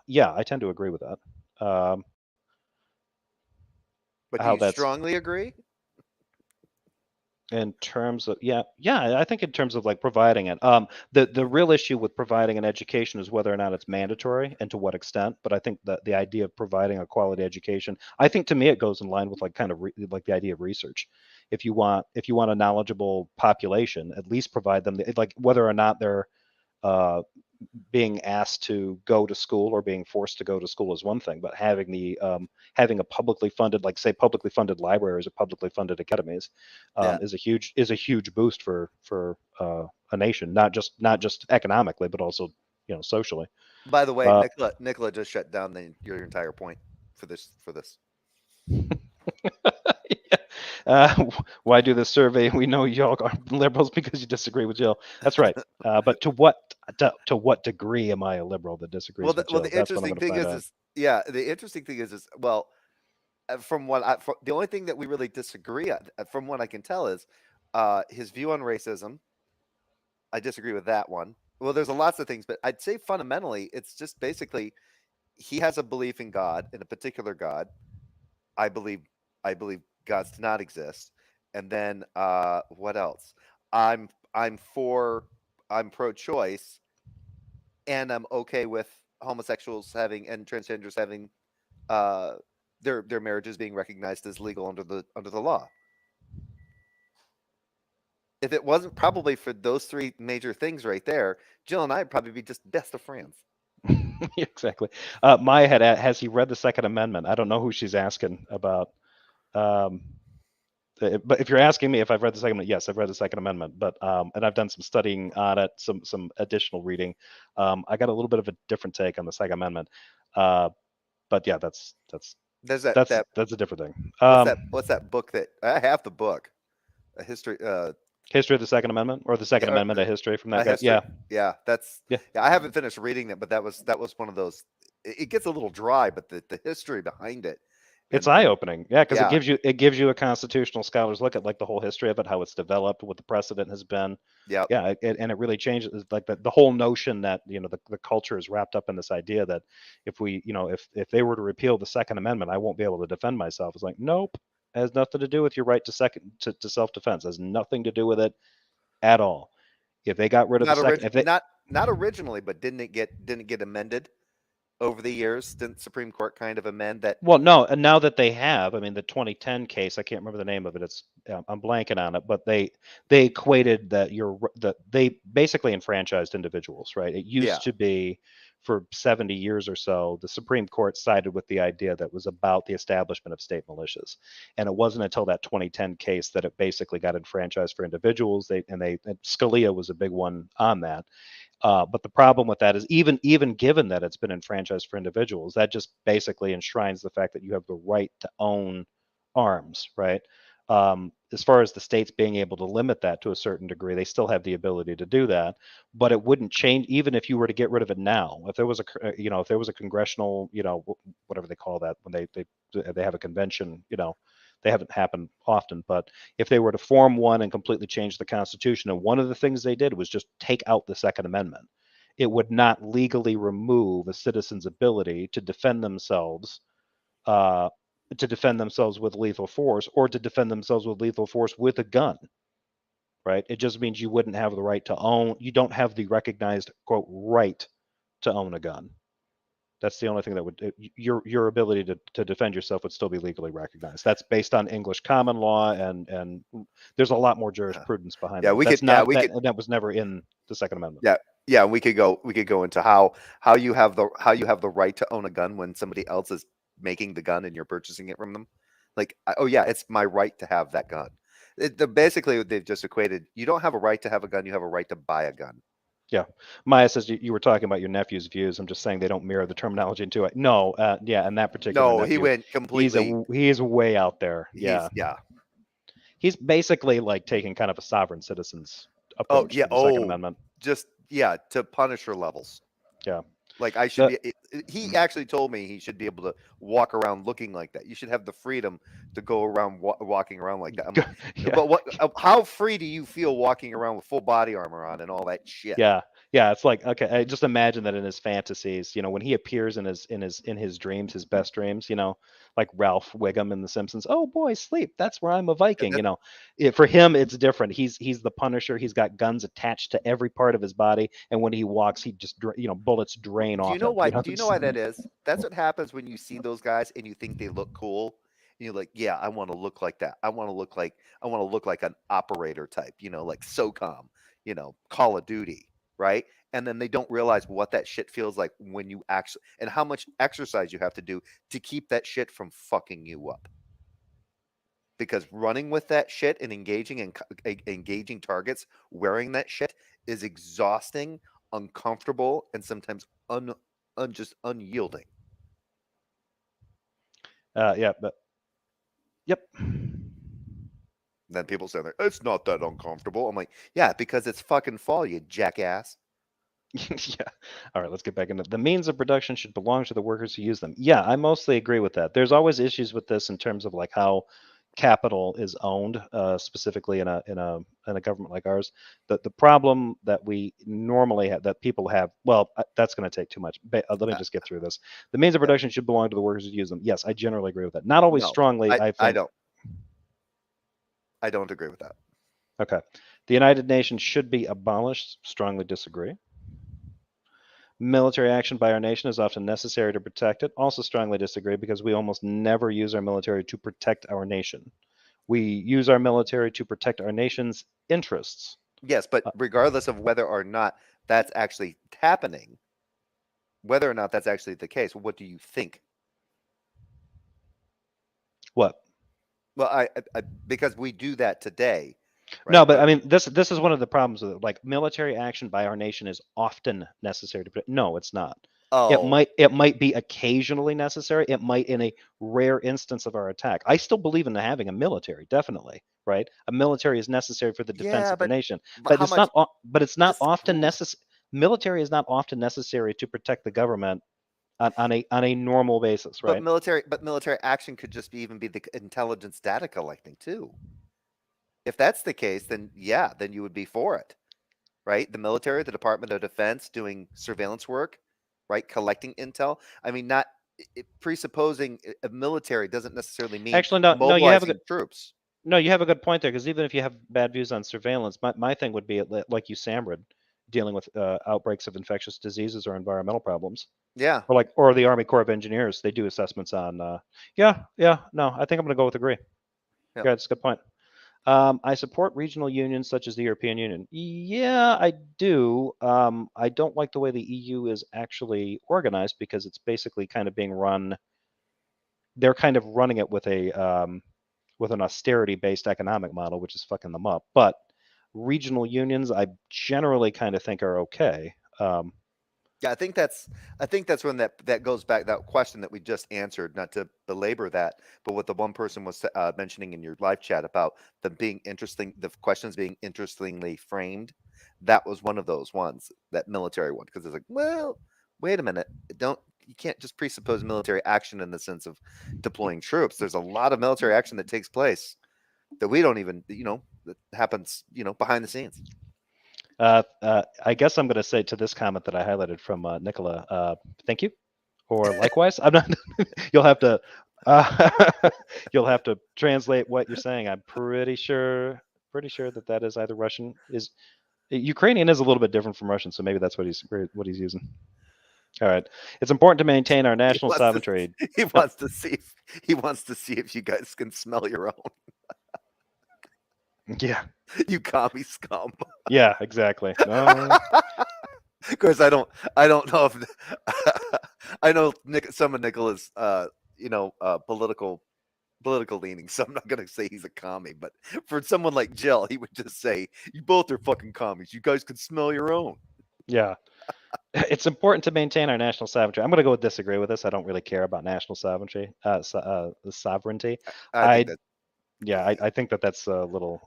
Speaker 1: Yeah, I tend to agree with that.
Speaker 2: But do you strongly agree?
Speaker 1: In terms of I think in terms of like providing it, the real issue with providing an education is whether or not it's mandatory and to what extent. But I think that the idea of providing a quality education, I think to me it goes in line with like kind of like the idea of research. If you want a knowledgeable population, at least provide them like whether or not they're being asked to go to school or being forced to go to school is one thing, but having a publicly funded, like say publicly funded libraries or publicly funded academies, is a huge boost for a nation, not just economically, but also socially.
Speaker 2: By the way, Nicola just shut down your entire point for this.
Speaker 1: Why do this survey? We know y'all are liberals because you disagree with Jill. That's right. But to what degree am I a liberal that disagrees with Jill?
Speaker 2: The interesting thing is, well, the only thing that we really disagree on, from what I can tell, is his view on racism. I disagree with that one. Well, there's lots of things, but I'd say fundamentally, it's just basically he has a belief in God, in a particular God. I believe gods do not exist. And then what else? I'm pro-choice, and I'm okay with homosexuals having and transgenders having their marriages being recognized as legal under the law. If it wasn't probably for those three major things right there, Jill and I would probably be just best of friends.
Speaker 1: Exactly. Maya has he read the Second Amendment? I don't know who she's asking about. But if you're asking me if I've read the Second Amendment, yes, I've read the Second Amendment. But and I've done some studying on it, some additional reading. I got a little bit of a different take on the Second Amendment. But yeah, that's a different thing.
Speaker 2: What's that book that I have? The book, a history.
Speaker 1: History of the Second Amendment, or the Second Amendment, a history from that guy.
Speaker 2: Yeah. I haven't finished reading it, but that was one of those. It gets a little dry, but the history behind it
Speaker 1: It's eye-opening, yeah, because
Speaker 2: Yeah.
Speaker 1: it gives you a constitutional scholar's look at like the whole history of it, how it's developed, what the precedent has been.
Speaker 2: Yeah.
Speaker 1: Yeah, and it really changes like the whole notion that the culture is wrapped up in this idea that if we if they were to repeal the Second Amendment, I won't be able to defend myself. It's like, nope, it has nothing to do with your right to self-defense. It has nothing to do with it at all. If they got rid of the second, if they
Speaker 2: Not originally, but didn't it get amended over the years? Didn't Supreme Court kind of amend that?
Speaker 1: Well, no, and now that they have, I mean, the 2010 case, I can't remember the name of it. It's I'm blanking on it, but they equated that they basically enfranchised individuals, right? It
Speaker 2: Yeah.
Speaker 1: used to be for 70 years or so, the Supreme Court sided with the idea that was about the establishment of state militias, and it wasn't until that 2010 case that it basically got enfranchised for individuals. And Scalia was a big one on that. But the problem with that is even given that it's been enfranchised for individuals, that just basically enshrines the fact that you have the right to own arms, right? As far as the states being able to limit that to a certain degree, they still have the ability to do that, but it wouldn't change even if you were to get rid of it now. If there was if there was a congressional, whatever they call that when they have a convention, they haven't happened often, but if they were to form one and completely change the Constitution, and one of the things they did was just take out the Second Amendment, it would not legally remove a citizen's ability to defend themselves, with lethal force, or to defend themselves with lethal force with a gun. Right? It just means you wouldn't have the right to own. You don't have the recognized quote right to own a gun. That's the only thing that would your ability to defend yourself would still be legally recognized. That's based on English common law, and there's a lot more jurisprudence behind that. That was never in the Second Amendment.
Speaker 2: Yeah, we could go into how you have the right to own a gun when somebody else is making the gun and you're purchasing it from them. Like, oh yeah, it's my right to have that gun. Basically, they've just equated. You don't have a right to have a gun. You have a right to buy a gun.
Speaker 1: Yeah, Maya says you were talking about your nephew's views. I'm just saying they don't mirror the terminology into it. No, yeah, and that particular
Speaker 2: No,
Speaker 1: nephew,
Speaker 2: he went completely.
Speaker 1: He's way out there. Yeah, he's basically like taking kind of a sovereign citizen's approach to the Second Amendment.
Speaker 2: Just to Punisher levels.
Speaker 1: Yeah.
Speaker 2: Like I should be. He actually told me he should be able to walk around looking like that. You should have the freedom to go around walking around like that. I'm like,
Speaker 1: Yeah.
Speaker 2: But how free do you feel walking around with full body armor on and all that shit?
Speaker 1: Yeah. It's like, okay, I just imagine that in his fantasies, when he appears in his dreams, his best dreams, like Ralph Wiggum in The Simpsons. Oh boy, sleep. That's where I'm a Viking. For him, it's different. He's the Punisher. He's got guns attached to every part of his body, and when he walks, he just bullets drain off.
Speaker 2: Do you know why? Do you know why that is? That's what happens when you see those guys and you think they look cool. And you're like, yeah, I want to look like that. I want to look like an operator type. Like SOCOM. Call of Duty. Right? And then they don't realize what that shit feels like when you actually, and how much exercise you have to do to keep that shit from fucking you up. Because running with that shit and engaging targets wearing that shit is exhausting, uncomfortable, and sometimes just unyielding.
Speaker 1: Yeah, but yep.
Speaker 2: Then people say, it's not that uncomfortable. I'm like, yeah, because it's fucking fall, you jackass.
Speaker 1: Yeah. All right, let's get back into the means of production should belong to the workers who use them. Yeah, I mostly agree with that. There's always issues with this in terms of like how capital is owned, specifically in a government like ours. The problem that we normally have, that people have, well, that's going to take too much. Let me just get through this. The means of production should belong to the workers who use them. Yes, I generally agree with that. Not always strongly.
Speaker 2: I don't agree with that.
Speaker 1: Okay. The United Nations should be abolished. Strongly disagree. Military action by our nation is often necessary to protect it. Also strongly disagree, because we almost never use our military to protect our nation. We use our military to protect our nation's interests.
Speaker 2: Yes, but regardless of whether or not that's actually happening, whether or not that's actually the case, what do you think?
Speaker 1: What?
Speaker 2: Well, I because we do that today.
Speaker 1: Right? No, but I mean, this is one of the problems with it. Like, military action by our nation is often necessary to protect. No, it's not.
Speaker 2: Oh.
Speaker 1: It might be occasionally necessary. It might in a rare instance of our attack. I still believe in having a military, definitely, right? A military is necessary for the defense of the nation, but it's not often necessary. Military is not often necessary to protect the government on a normal basis, right?
Speaker 2: But military action could just even be the intelligence data collecting too. If that's the case, then yeah, then you would be for it, right? The military, the Department of Defense doing surveillance work, right? Collecting intel. I mean, not presupposing a military doesn't necessarily mean
Speaker 1: Actually, no, you have a
Speaker 2: mobilizing
Speaker 1: good
Speaker 2: troops.
Speaker 1: no, you have a good point there, because even if you have bad views on surveillance, my thing would be like you, Samrid, dealing with outbreaks of infectious diseases or environmental problems,
Speaker 2: Yeah,
Speaker 1: or the Army Corps of Engineers, they do assessments on. No, I think I'm going to go with agree.
Speaker 2: yeah.
Speaker 1: Yeah, that's a good point. I support regional unions such as the European Union. Yeah, I do. I don't like the way the EU is actually organized, because it's basically kind of being run. They're kind of running it with an austerity-based economic model, which is fucking them up. But regional unions, I generally kind of think are okay.
Speaker 2: Yeah, I think that's when that goes back, that question that we just answered. Not to belabor that, but what the one person was mentioning in your live chat about them being interesting, the questions being interestingly framed. That was one of those ones, that military one, because it's like, well, wait a minute, don't you can't just presuppose military action in the sense of deploying troops. There's a lot of military action that takes place that we don't even, that happens, behind the scenes.
Speaker 1: I guess I'm going to say to this comment that I highlighted from Nicola, thank you, or likewise. I'm not. You'll have to. You'll have to translate what you're saying. I'm pretty sure that is either Russian. Is Ukrainian is a little bit different from Russian, so maybe that's what he's using. All right. It's important to maintain our
Speaker 2: He
Speaker 1: national
Speaker 2: wants to,
Speaker 1: sovereignty.
Speaker 2: he
Speaker 1: No,
Speaker 2: wants to see if you guys can smell your own.
Speaker 1: yeah,
Speaker 2: You commie scum.
Speaker 1: yeah, exactly. No,
Speaker 2: Of course, I don't know if I know some of Nicola's political leanings, so I'm not gonna say he's a commie. But for someone like Jill, he would just say, "You both are fucking commies. You guys can smell your own."
Speaker 1: yeah. It's important to maintain our national sovereignty. I'm going to go with disagree with this. I don't really care about national sovereignty. The sovereignty.
Speaker 2: I think
Speaker 1: I
Speaker 2: that
Speaker 1: Yeah, I think that that's a little.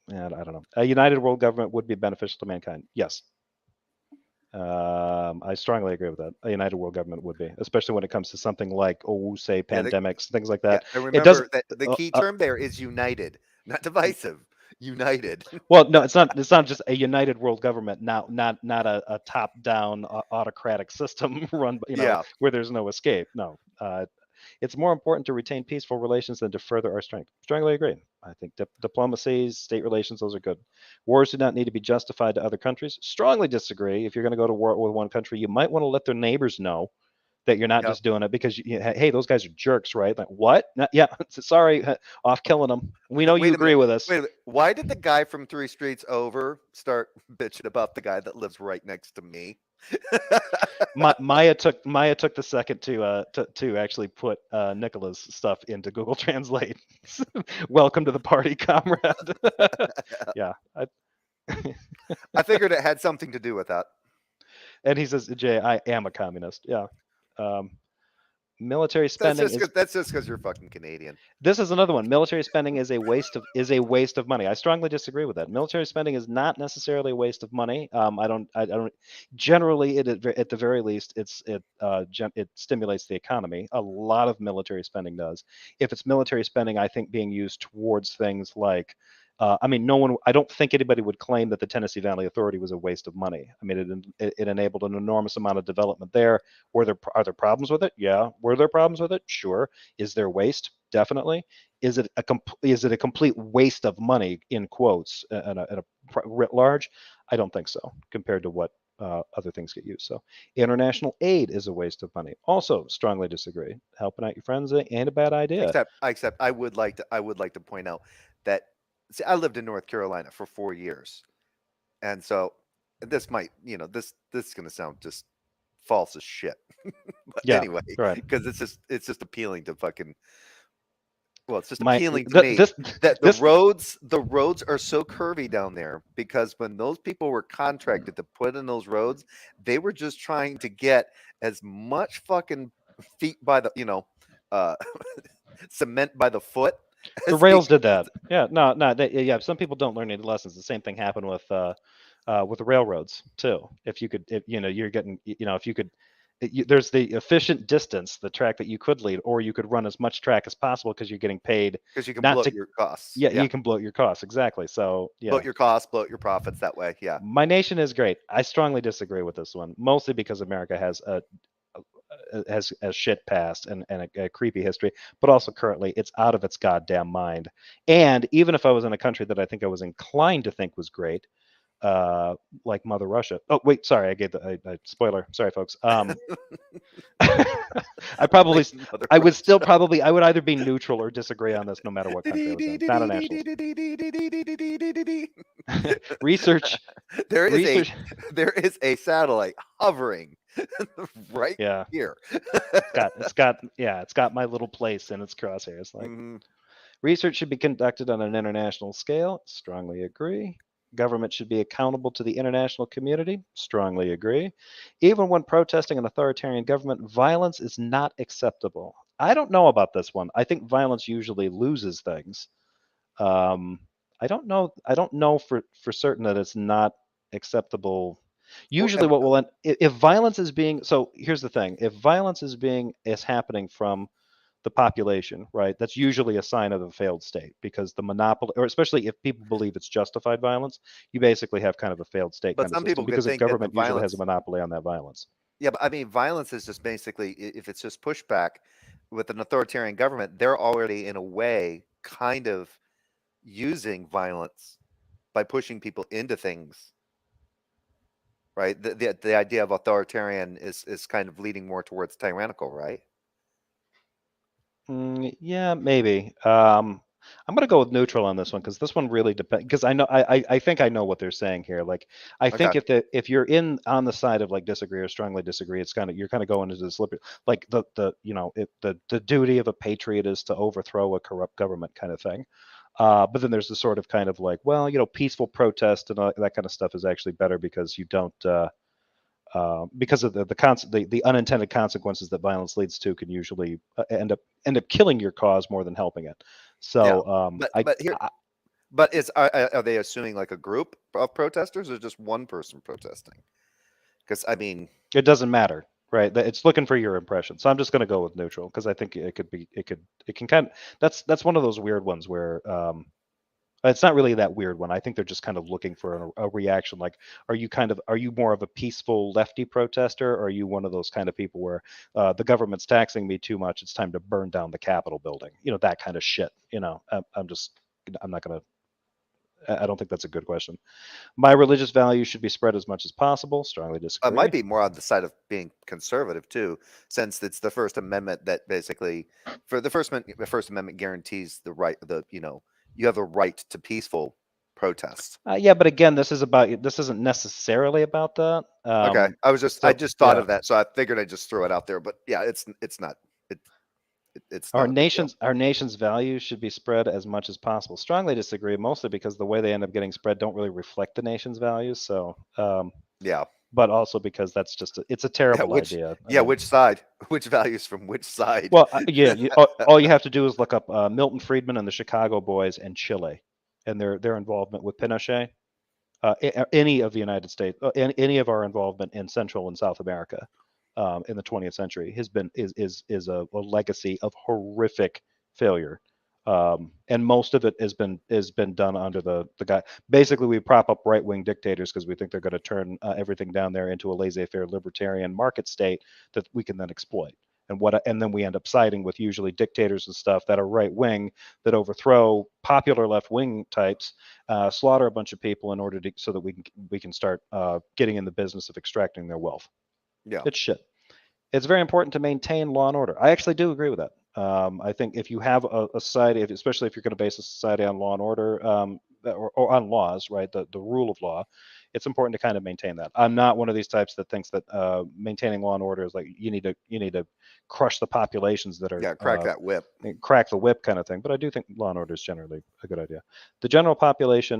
Speaker 1: Yeah, I don't know. A united world government would be beneficial to mankind. Yes. I strongly agree with that. A united world government would be, especially when it comes to something like, say,
Speaker 2: yeah,
Speaker 1: pandemics, things like
Speaker 2: yeah.
Speaker 1: that.
Speaker 2: And
Speaker 1: It doesn't.
Speaker 2: remember that the key term there is united, not divisive. United.
Speaker 1: Well, no, it's not. It's not just a united world government. Now, not a top-down autocratic system run,
Speaker 2: Yeah.
Speaker 1: where there's no escape. No, it's more important to retain peaceful relations than to further our strength. Strongly agree. I think diplomacy, state relations, those are good. Wars do not need to be justified to other countries. Strongly disagree. If you're going to go to war with one country, you might want to let their neighbors know that you're not
Speaker 2: Yep.
Speaker 1: just doing it because hey, those guys are jerks, right? Like, what? Yeah, sorry, off killing them. We know you
Speaker 2: Wait a
Speaker 1: agree
Speaker 2: minute.
Speaker 1: with us.
Speaker 2: Wait a minute. Why did the guy from 3 streets over start bitching about the guy that lives right next to me?
Speaker 1: Maya took the second to actually put Nicola's stuff into Google Translate. Welcome to the party, comrade. Yeah,
Speaker 2: I figured it had something to do with that.
Speaker 1: and he says, Jay, I am a communist. Yeah. Military spending is.
Speaker 2: That's just because you're fucking Canadian.
Speaker 1: This is another one. Military spending is a waste of money. I strongly disagree with that. Military spending is not necessarily a waste of money. I don't. Generally, at the very least, it stimulates the economy. A lot of military spending does. If it's military spending, I think being used towards things like. I mean, no one. I don't think anybody would claim that the Tennessee Valley Authority was a waste of money. I mean, it enabled an enormous amount of development there. Are there problems with it? Yeah. Were there problems with it? Sure. Is there waste? Definitely. Is it a complete waste of money in quotes writ large? I don't think so, compared to what other things get used. So international aid is a waste of money. Also, strongly disagree. Helping out your friends ain't a bad idea.
Speaker 2: Except I would like to point out that, see, I lived in North Carolina for 4 years, and so this might, this is going to sound just false as shit, but
Speaker 1: Yeah,
Speaker 2: anyway,
Speaker 1: right.
Speaker 2: because it's just appealing to fucking. Well, it's just
Speaker 1: My
Speaker 2: appealing to me
Speaker 1: this
Speaker 2: that
Speaker 1: this
Speaker 2: the roads are so curvy down there, because when those people were contracted to put in those roads, they were just trying to get as much fucking feet by the, uh cement by the foot
Speaker 1: the
Speaker 2: as they
Speaker 1: rails did
Speaker 2: could.
Speaker 1: that. Yeah, no, yeah. Some people don't learn any lessons. The same thing happened with the railroads too. If you could, if you're getting, if you could there's the efficient distance, the track that you could lead, or you could run as much track as possible because you're getting paid
Speaker 2: because you can
Speaker 1: not
Speaker 2: bloat
Speaker 1: to.
Speaker 2: your costs.
Speaker 1: Yeah,
Speaker 2: Yeah,
Speaker 1: you can bloat your costs, exactly. So yeah,
Speaker 2: bloat your costs, bloat your profits that way. Yeah.
Speaker 1: my nation is great. I strongly disagree with this one, mostly because America has has shit past and a creepy history, but also currently it's out of its goddamn mind. And even if I was in a country that I think I was inclined to think was great, like Mother Russia. Oh wait, sorry, I gave the spoiler. Sorry, folks. I probably,
Speaker 2: Like Mother
Speaker 1: I would still
Speaker 2: Russia.
Speaker 1: probably, I would either be neutral or disagree on this, no matter what country I was in. Not a nationalist. Research,
Speaker 2: There is a
Speaker 1: research.
Speaker 2: there is a satellite hovering right
Speaker 1: Yeah,
Speaker 2: here.
Speaker 1: it's got my little place in its crosshairs. Like
Speaker 2: Mhm.
Speaker 1: research should be conducted on an international scale. Strongly agree. Government should be accountable to the international community. Strongly agree. Even when protesting an authoritarian government, violence is not acceptable. I don't know about this one. I think violence usually loses things. Um, I don't know. I don't know for certain that it's not acceptable.
Speaker 2: Well,
Speaker 1: Usually, what will end if violence is being so. Here's the thing: if violence is happening from the population, right? That's usually a sign of a failed state because the monopoly, or especially if people believe it's justified violence, you basically have kind of a failed state
Speaker 2: but
Speaker 1: kind of
Speaker 2: some
Speaker 1: system
Speaker 2: people could
Speaker 1: because a
Speaker 2: think that the
Speaker 1: government usually has a
Speaker 2: violence,
Speaker 1: monopoly on that violence.
Speaker 2: yeah, but I mean, violence is just basically if it's just pushback with an authoritarian government, they're already in a way kind of using violence by pushing people into things, right? The idea of authoritarian is kind of leading more towards tyrannical, right?
Speaker 1: Yeah, maybe. I'm gonna go with neutral on this one because this one really depends. Because I think I know what they're saying here. Like, I
Speaker 2: Okay.
Speaker 1: think if you're in on the side of like disagree or strongly disagree, it's kind of you're kind of going into the slippery, like the you know the duty of a patriot is to overthrow a corrupt government kind of thing. But then there's the sort of kind of like, well, peaceful protest and all that kind of stuff is actually better because you don't. Because of the unintended consequences that violence leads to can usually end up killing your cause more than helping it.
Speaker 2: Yeah.
Speaker 1: So
Speaker 2: But here, but are they assuming like a group of protesters or just one person protesting? Because I mean,
Speaker 1: it doesn't matter, right? It's looking for your impression. So I'm just going to go with neutral because I think it can kind of that's one of those weird ones where it's not really that weird one. I think they're just kind of looking for a reaction. Like, are you more of a peaceful lefty protester, or are you one of those kind of people where the government's taxing me too much? It's time to burn down the Capitol building. That kind of shit. I'm not gonna. I don't think that's a good question. My religious values should be spread as much as possible. Strongly
Speaker 2: I might
Speaker 1: disagree.
Speaker 2: be more on the side of being conservative too, since it's the First Amendment that basically, for the First Amendment guarantees the right, you have a right to peaceful protest.
Speaker 1: Yeah, but again, this isn't necessarily about that.
Speaker 2: Okay, I
Speaker 1: So
Speaker 2: just thought
Speaker 1: yeah,
Speaker 2: of that, so I figured I'd just throw it out there. But yeah, it's not it, it's
Speaker 1: Our
Speaker 2: not a big deal.
Speaker 1: nation's our nation's values should be spread as much as possible. Strongly disagree, mostly because the way they end up getting spread don't really reflect the nation's values. So,
Speaker 2: Yeah,
Speaker 1: but also because it's a
Speaker 2: yeah.
Speaker 1: terrible idea. I mean,
Speaker 2: Which side? Which values from which side?
Speaker 1: well, yeah, all you have to do is look up Milton Friedman and the Chicago Boys and Chile, and their involvement with Pinochet. Any of the United States, any of our involvement in Central and South America in the 20th century is a legacy of horrific failure, and most of it has been done under the guy. Basically, we prop up right wing dictators because we think they're going to turn everything down there into a laissez-faire libertarian market state that we can then exploit. And then we end up siding with usually dictators and stuff that are right wing that overthrow popular left wing types, slaughter a bunch of people in order to so that we can start getting in the business of extracting their wealth.
Speaker 2: Yeah.
Speaker 1: It's shit. It's very important to maintain law and order. I actually do agree with that. I think if you have a society, especially if you're going to base a society on law and order or on laws, right, the rule of law, it's important to kind of maintain that. I'm not one of these types that thinks that maintaining law and order is like you need to crush the populations that are
Speaker 2: Yeah, crack that whip.
Speaker 1: crack the whip kind of thing. But I do think law and order is generally a good idea. The general populace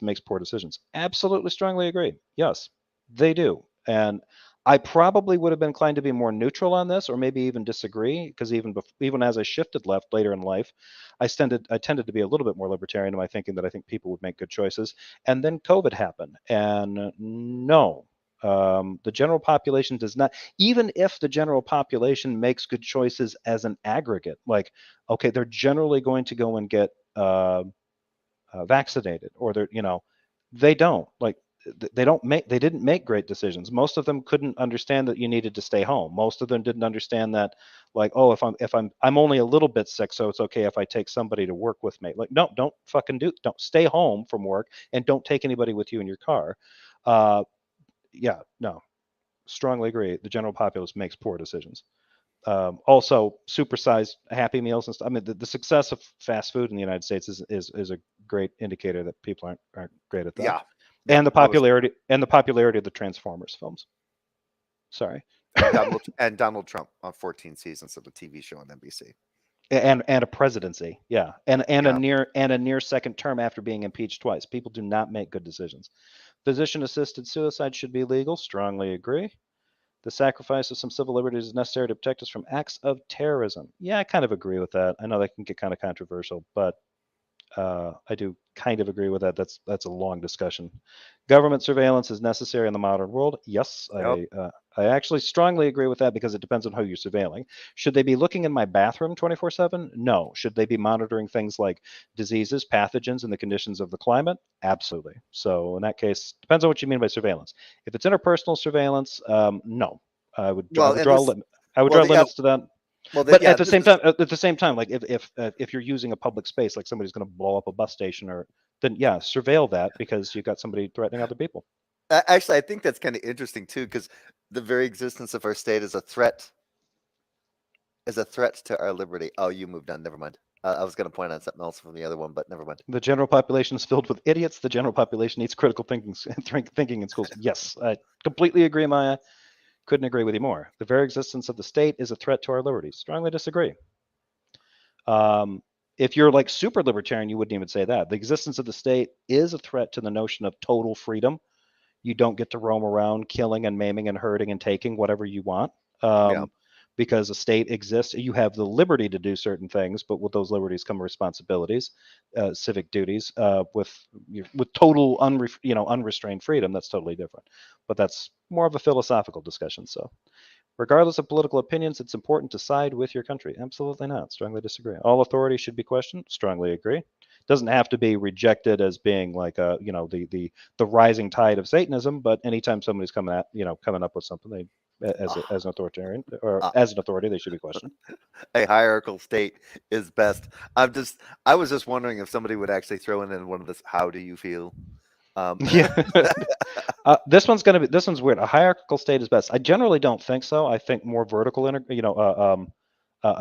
Speaker 1: makes poor decisions. Absolutely, strongly agree. Yes, they do. And I probably would have been inclined to be more neutral on this, or maybe even disagree, because even as I shifted left later in life, I tended to be a little bit more libertarian in my thinking that I think people would make good choices. And then COVID happened, and no, The general population does not, even if the general population makes good choices as an aggregate, like, okay, they're generally going to go and get vaccinated, or they're, they don't like, they didn't make great decisions. Most of them couldn't understand that you needed to stay home. Most of them didn't understand that, like, oh, if I'm only a little bit sick, so it's okay if I take somebody to work with me. Like, no, don't stay home from work, and don't take anybody with you in your car. Yeah, no, strongly agree. The general populace makes poor decisions. Also, supersized Happy Meals and stuff. I mean, the success of fast food in the United States is a great indicator that people aren't great at that.
Speaker 2: Yeah. Yeah.
Speaker 1: And the popularity of the Transformers films. Sorry.
Speaker 2: And Donald Trump on 14 seasons of the TV show on NBC.
Speaker 1: And a presidency, yeah, and
Speaker 2: Yeah.
Speaker 1: a near second term after being impeached twice. People do not make good decisions. Physician assisted suicide should be legal. Strongly agree. The sacrifice of some civil liberties is necessary to protect us from acts of terrorism. Yeah, I kind of agree with that. I know that can get kind of controversial, but I do kind of agree with that. That's a long discussion. Government surveillance is necessary in the modern world. Yes,
Speaker 2: Yep.
Speaker 1: I actually strongly agree with that, because it depends on who you're surveilling. Should they be looking in my bathroom 24/7? No. Should they be monitoring things like diseases, pathogens, and the conditions of the climate? Absolutely. So in that case, depends on what you mean by surveillance. If it's interpersonal surveillance, no. I would
Speaker 2: Well, and
Speaker 1: draw
Speaker 2: this, yeah,
Speaker 1: limits to that.
Speaker 2: But
Speaker 1: But
Speaker 2: yeah,
Speaker 1: at the same time, like, if you're using a public space, like somebody's going to blow up a bus station, or then yeah, surveil that, because you've got somebody threatening other people.
Speaker 2: actually, I think that's kind of interesting too, because the very existence of our state is a threat to our liberty. Oh, you moved on. Never mind. I was going to point out something else from the other one, but never mind.
Speaker 1: The general population is filled with idiots. The general population needs critical thinking in schools. Yes, I completely agree, Maya. Couldn't agree with you more. The very existence of the state is a threat to our liberties. Strongly disagree. If you're like super libertarian, you wouldn't even say that. The existence of the state is a threat to the notion of total freedom. You don't get to roam around killing and maiming and hurting and taking whatever you want,
Speaker 2: Yeah.
Speaker 1: because a state exists. You have the liberty to do certain things, but with those liberties come responsibilities, civic duties. With total unrestrained freedom, that's totally different. But that's more of a philosophical discussion. So, regardless of political opinions, it's important to side with your country. Absolutely not. Strongly disagree. All authority should be questioned. Strongly agree. Doesn't have to be rejected as being like the rising tide of Satanism, but anytime somebody's coming up with something, as an authoritarian, or
Speaker 2: Uh,
Speaker 1: as an authority, they should be questioned.
Speaker 2: a hierarchical state is best. I was just wondering if somebody would actually throw in one of this. How do you feel?
Speaker 1: Yeah. This one's weird. A hierarchical state is best. I generally don't think so. I think more vertical, a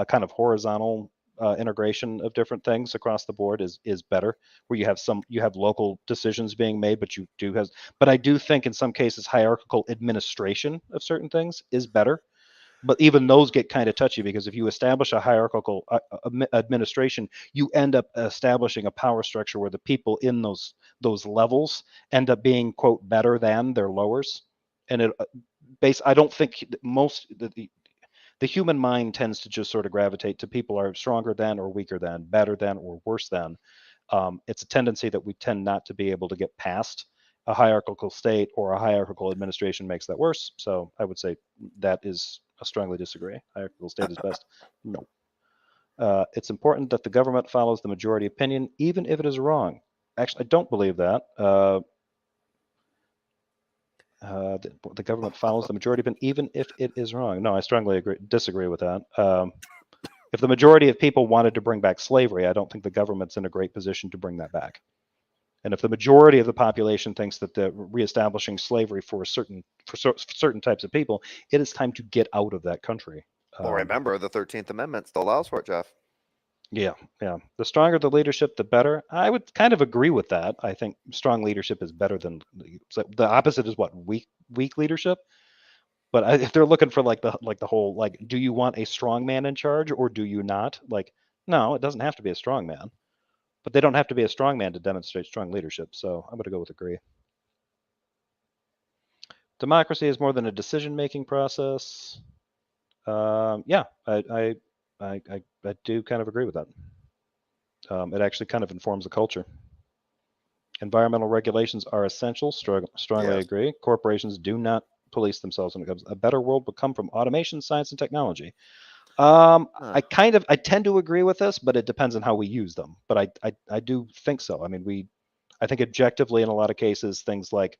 Speaker 1: kind of horizontal integration of different things across the board is better. Where you have local decisions being made, but I do think in some cases hierarchical administration of certain things is better. But even those get kind of touchy, because if you establish a hierarchical administration, you end up establishing a power structure where the people in those levels end up being, quote, better than their lowers. And I don't think the human mind tends to just sort of gravitate to people are stronger than or weaker than, better than or worse than. It's a tendency that we tend not to be able to get past a hierarchical state, or a hierarchical administration makes that worse. So I would say that is a strongly disagree. Hierarchical state is best. No. It's important that the government follows the majority opinion, even if it is wrong. Actually, I don't believe that. The government follows the majority opinion, even if it is wrong. No, I strongly disagree with that. If the majority of people wanted to bring back slavery, I don't think the government's in a great position to bring that back. And if the majority of the population thinks that the reestablishing slavery for certain types of people, it is time to get out of that country.
Speaker 2: Well, remember, the 13th Amendment still allows for it, Jeff.
Speaker 1: Yeah. The stronger the leadership, the better. I would kind of agree with that. I think strong leadership is better than the opposite is what, weak leadership. But if they're looking for like the whole, like, do you want a strong man in charge or do you not? Like, no, it doesn't have to be a strong man. But they don't have to be a strong man to demonstrate strong leadership. So I'm going to go with agree. Democracy is more than a decision-making process. Yeah, I do kind of agree with that. It actually kind of informs the culture. Environmental regulations are essential. Strongly
Speaker 2: Yes.
Speaker 1: agree. Corporations do not police themselves when it comes. A better world will come from automation, science, and technology.
Speaker 2: Huh.
Speaker 1: I tend to agree with this, but it depends on how we use them. But I do think so. I mean, I think objectively in a lot of cases, things like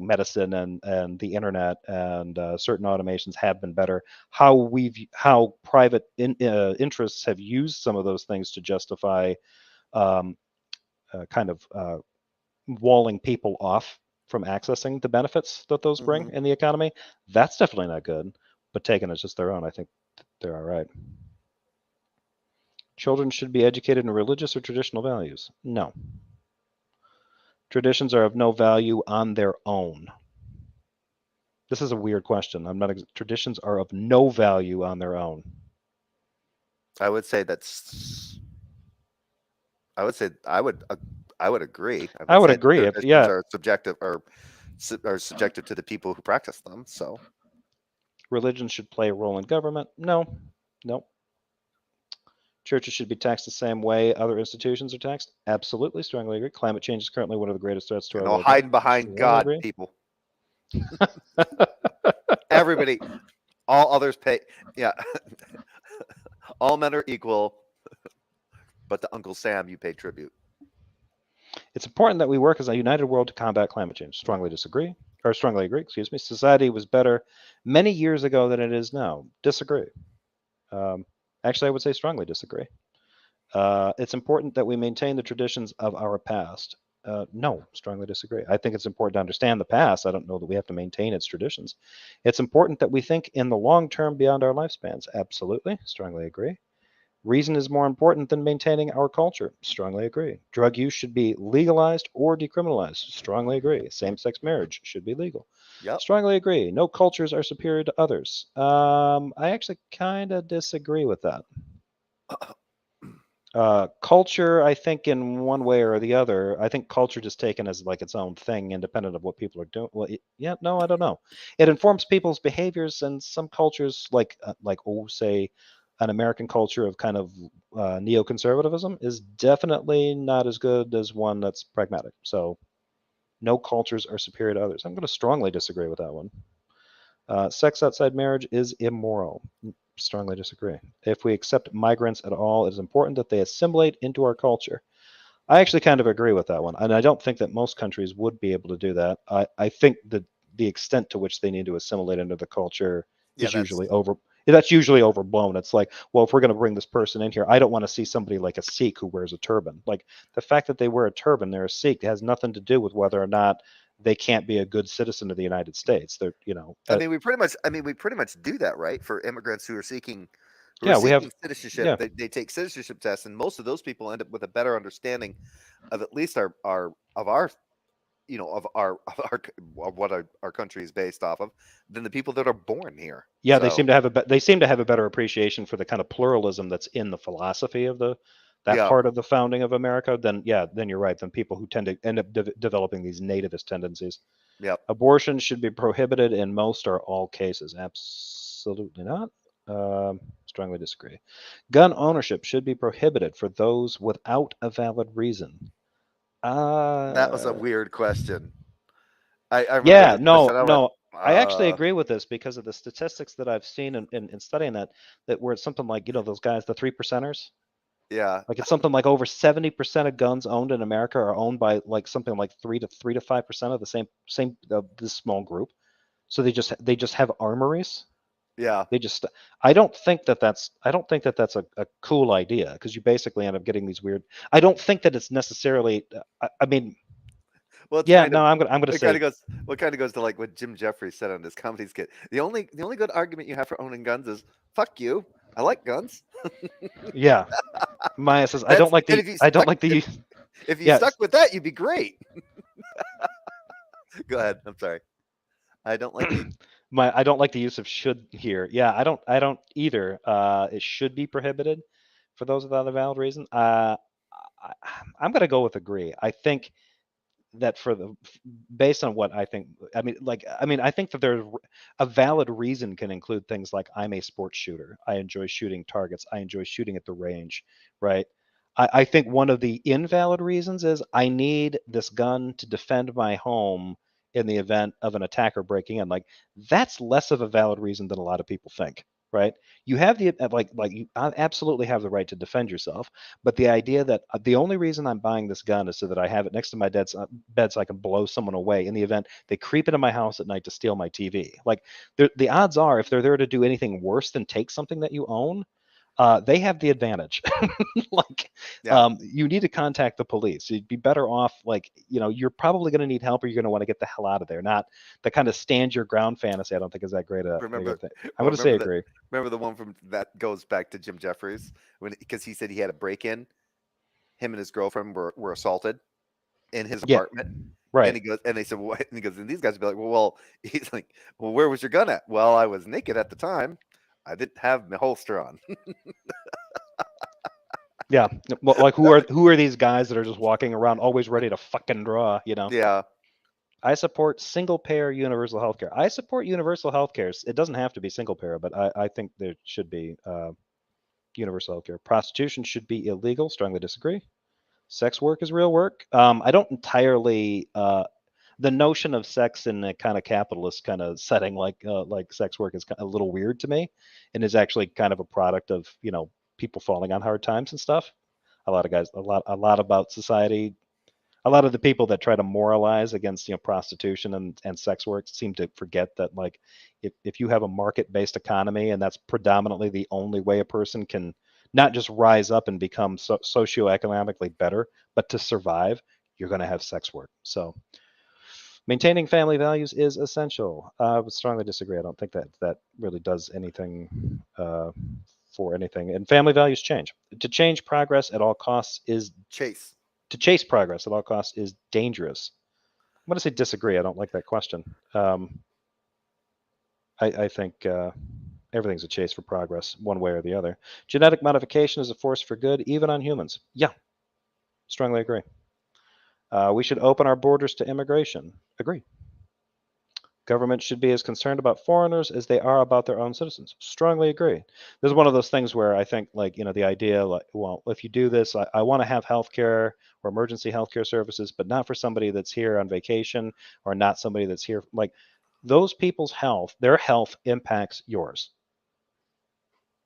Speaker 1: medicine and the internet and certain automations have been better. How private interests have used some of those things to justify um, kind of walling people off from accessing the benefits that those bring
Speaker 2: Hmm.
Speaker 1: in the economy. That's definitely not good. But taken as just their own, I think they're all right. Children should be educated in religious or traditional values. No. Traditions are of no value on their own. This is a weird question. Traditions are of no value on their own.
Speaker 2: I would say that's. I would say I would agree. I
Speaker 1: I
Speaker 2: would
Speaker 1: would
Speaker 2: say that
Speaker 1: agree.
Speaker 2: traditions
Speaker 1: Yeah,
Speaker 2: are subjective or are subjective to the people who practice them. So
Speaker 1: religion should play a role in government. No, no. Churches should be taxed the same way other institutions are taxed. Absolutely, strongly agree. Climate change is currently one of the greatest threats to
Speaker 2: and
Speaker 1: our
Speaker 2: all
Speaker 1: way of life.
Speaker 2: hiding behind
Speaker 1: Strongly
Speaker 2: God,
Speaker 1: agree.
Speaker 2: people. Everybody, all others pay. Yeah, all men are equal, but to Uncle Sam you pay tribute.
Speaker 1: It's important that we work as a united world to combat climate change. Strongly disagree, or strongly agree, excuse me. Society was better many years ago than it is now. Disagree. Um, Actually, I would say strongly disagree. It's important that we maintain the traditions of our past. No, strongly disagree. I think it's important to understand the past. I don't know that we have to maintain its traditions. It's important that we think in the long term beyond our lifespans. Absolutely, strongly agree. Reason is more important than maintaining our culture. Strongly agree. Drug use should be legalized or decriminalized. Strongly agree. Same sex marriage should be legal.
Speaker 2: Yep.
Speaker 1: Strongly agree. No cultures are superior to others. I actually kind of disagree with that. Culture, I think, in one way or the other, I think culture just taken as like its own thing, independent of what people are doing. Well, yeah, no, I don't know. It informs people's behaviors, and some cultures, say, an American culture of kind of neoconservatism, is definitely not as good as one that's pragmatic. So, no cultures are superior to others. I'm going to strongly disagree with that one. Sex outside marriage is immoral. Strongly disagree. If we accept migrants at all, it is important that they assimilate into our culture. I actually kind of agree with that one, and I don't think that most countries would be able to do that. I think that the extent to which they need to assimilate into the culture
Speaker 2: Yeah,
Speaker 1: is
Speaker 2: that's
Speaker 1: usually over. That's usually overblown. It's like, well, if we're going to bring this person in here, I don't want to see somebody like a Sikh who wears a turban. Like the fact that they wear a turban, they're a Sikh, has nothing to do with whether or not they can't be a good citizen of the United States. They're,
Speaker 2: I mean we pretty much do that, right? For immigrants who are
Speaker 1: yeah, we have,
Speaker 2: seeking citizenship,
Speaker 1: yeah,
Speaker 2: they take citizenship tests, and most of those people end up with a better understanding of at least our of our of what our country is based off of than the people that are born here.
Speaker 1: yeah,
Speaker 2: So
Speaker 1: they seem to have a better appreciation for the kind of pluralism that's in the philosophy of that
Speaker 2: yeah,
Speaker 1: part of the founding of America. Then you're right. Then people who tend to end up developing these nativist tendencies.
Speaker 2: yeah,
Speaker 1: Abortion should be prohibited in most or all cases. Absolutely not. Strongly disagree. Gun ownership should be prohibited for those without a valid reason.
Speaker 2: that was a
Speaker 1: Uh,
Speaker 2: weird question. I remember
Speaker 1: Yeah,
Speaker 2: this
Speaker 1: no,
Speaker 2: question. I went,
Speaker 1: no. I actually agree with this because of the statistics that I've seen in studying that where it's something like, those guys, the three percenters.
Speaker 2: yeah,
Speaker 1: Like it's something like over 70% of guns owned in America are owned by like something like 3 to 5% of the same this small group. So they just have armories.
Speaker 2: yeah.
Speaker 1: They just I don't think that that's a cool idea because you basically end up getting these weird. I don't think that it's necessarily. I mean,
Speaker 2: Well, it's
Speaker 1: yeah,
Speaker 2: kind
Speaker 1: no,
Speaker 2: of
Speaker 1: I'm gonna
Speaker 2: it kind
Speaker 1: say
Speaker 2: of goes what kind of goes to like what Jim Jeffries said on this comedy skit. The only good argument you have for owning guns is fuck you. I like guns.
Speaker 1: yeah. Maya says
Speaker 2: That's and
Speaker 1: I don't like the
Speaker 2: if you
Speaker 1: yeah.
Speaker 2: stuck with that, you'd be great. Go ahead. I'm sorry. I don't like the
Speaker 1: I don't like the use of should here. Yeah, I don't either. It should be prohibited for those without a valid reason. I, I'm going to go with agree. I think that based on what I think, I think that there's a valid reason can include things like I'm a sports shooter. I enjoy shooting targets. I enjoy shooting at the range, right? I think one of the invalid reasons is I need this gun to defend my home in the event of an attacker breaking in. Like that's less of a valid reason than a lot of people think, right? You have the like you absolutely have the right to defend yourself, but the idea that the only reason I'm buying this gun is so that I have it next to my bed so I can blow someone away in the event they creep into my house at night to steal my TV. Like the odds are, if they're there to do anything worse than take something that you own, they have the advantage. Like,
Speaker 2: Yeah.
Speaker 1: you need to contact the police. You'd be better off, like, you're probably going to need help, or you're going to want to get the hell out of there. Not the kind of stand your ground fantasy. I don't think is that great a
Speaker 2: Remember,
Speaker 1: good thing. I'm
Speaker 2: well,
Speaker 1: going to say agree.
Speaker 2: remember the one from that goes back to Jim Jeffries because he said he had a break in. Him and his girlfriend were assaulted in his
Speaker 1: Yeah,
Speaker 2: apartment.
Speaker 1: right.
Speaker 2: And he goes, and they said, "What?" And he goes, and these guys would be like, "Well," he's like, "Well, where was your gun at?" "Well, I was naked at the time. I didn't have my holster on."
Speaker 1: Yeah. Well, like who are these guys that are just walking around always ready to fucking draw?
Speaker 2: Yeah,
Speaker 1: I support single payer universal health care. I support universal health care. It doesn't have to be single payer, but I think there should be universal health care. Prostitution should be illegal. Strongly disagree. Sex work is real work. I don't entirely the notion of sex in a kind of capitalist kind of setting, like sex work, is a little weird to me, and is actually kind of a product of people falling on hard times and stuff. A lot of guys, a lot about society. A lot of the people that try to moralize against prostitution and sex work seem to forget that, like, if you have a market-based economy and that's predominantly the only way a person can not just rise up and become socioeconomically better, but to survive, you're going to have sex work. So maintaining family values is essential. I would strongly disagree. I don't think that really does anything for anything. And family values change. To change progress at all costs is
Speaker 2: Chase.
Speaker 1: To chase progress at all costs is dangerous. I'm going to say disagree. I don't like that question. I think everything's a chase for progress, one way or the other. Genetic modification is a force for good, even on humans. Yeah, strongly agree. We should open our borders to immigration. Agree. Government should be as concerned about foreigners as they are about their own citizens. Strongly agree. This is one of those things where I think, like, the idea, like, well, if you do this, I want to have healthcare or emergency healthcare services, but not for somebody that's here on vacation, or not somebody that's here. Like, those people's health, their health impacts yours.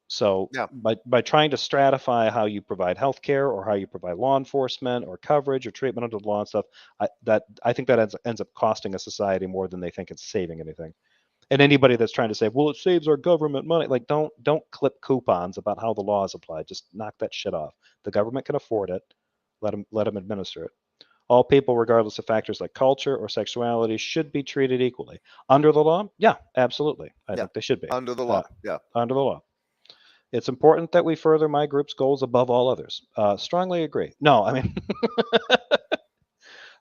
Speaker 1: So
Speaker 2: Yeah,
Speaker 1: by trying to stratify how you provide healthcare, or how you provide law enforcement or coverage or treatment under the law and stuff, I think that ends up costing a society more than they think it's saving anything. And anybody that's trying to say, well, it saves our government money, like, don't clip coupons about how the law is applied. Just knock that shit off. The government can afford it. Let them administer it. All people, regardless of factors like culture or sexuality, should be treated equally under the law. Yeah, absolutely. I
Speaker 2: yeah.
Speaker 1: think they should be
Speaker 2: Under the law. Yeah.
Speaker 1: under the law. It's important that we further my group's goals above all others. Strongly agree. No, I mean,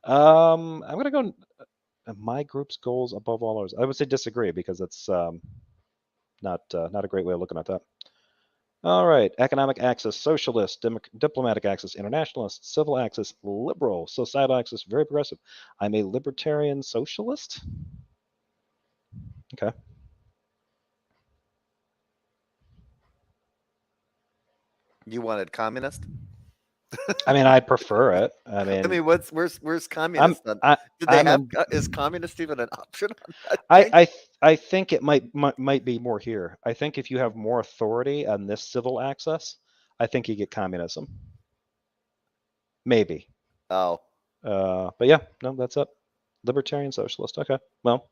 Speaker 1: I'm going to go my group's goals above all others. I would say disagree, because that's not a great way of looking at that. All right. Economic axis, socialist, diplomatic axis, internationalist, civil axis, liberal, societal axis, very progressive. I'm a libertarian socialist. Okay.
Speaker 2: You wanted communist?
Speaker 1: I mean, I prefer it. I
Speaker 2: I
Speaker 1: mean,
Speaker 2: mean, where's
Speaker 1: I'm
Speaker 2: communist?
Speaker 1: I,
Speaker 2: Did they
Speaker 1: I'm
Speaker 2: have
Speaker 1: a
Speaker 2: is communist even an option on that
Speaker 1: I
Speaker 2: thing?
Speaker 1: I th- I think it might be more here. I think if you have more authority on this civil access, I think you get communism. Maybe.
Speaker 2: Oh,
Speaker 1: But yeah, no, that's up. Libertarian socialist. Okay. Well,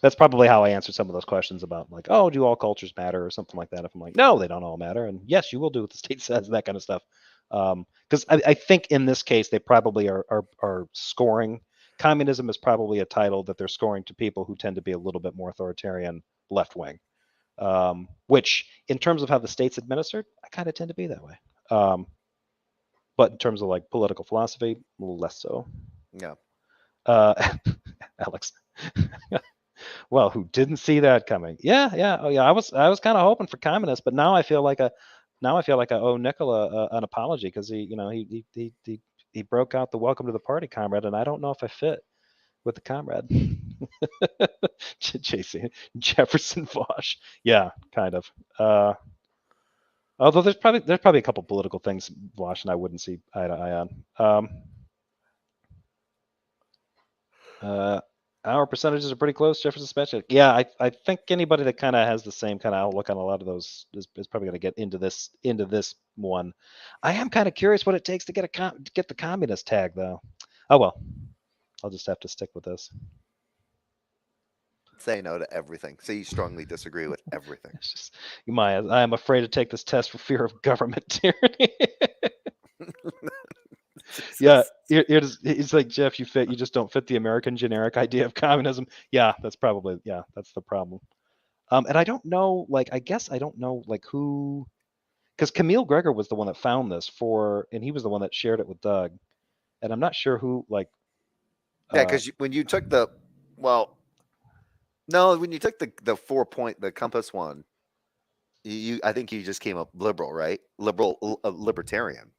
Speaker 1: that's probably how I answer some of those questions about, like, oh, do all cultures matter, or something like that. If I'm like, no, they don't all matter, and yes, you will do what the state says, that kind of stuff. Because I think in this case they probably are scoring. Communism is probably a title that they're scoring to people who tend to be a little bit more authoritarian, left wing. Which, in terms of how the state's administered, I kind of tend to be that way. But in terms of, like, political philosophy, less so.
Speaker 2: yeah.
Speaker 1: Uh, Alex. Well, who didn't see that coming? Yeah, yeah. Oh, yeah. I was kind of hoping for communists, but now I feel like I owe Nicola an apology, because he broke out the "Welcome to the Party, comrade," and I don't know if I fit with the comrade. Chasing Jefferson Vosh. Yeah, kind of. Although there's probably a couple political things Wash and I wouldn't see eye to eye on. Our percentages are pretty close. Jefferson Spatchcock. Yeah, I think anybody that kind of has the same kind of outlook on a lot of those is probably going to get into this one. I am kind of curious what it takes to get the communist tag though. Oh well, I'll just have to stick with this.
Speaker 2: Say no to everything. Say you strongly disagree with everything.
Speaker 1: It's just I am afraid to take this test for fear of government tyranny. Yeah, it's like Jeff, you just don't fit the American generic idea of communism. Yeah, that's the problem. And I don't know, like, I guess I don't know, like, who, because Camille Gregor was the one that found this and he was the one that shared it with Doug, and I'm not sure who, like,
Speaker 2: Yeah, because when you took when you took the 4-point, the compass one, I think you just came up liberal, right? Libertarian.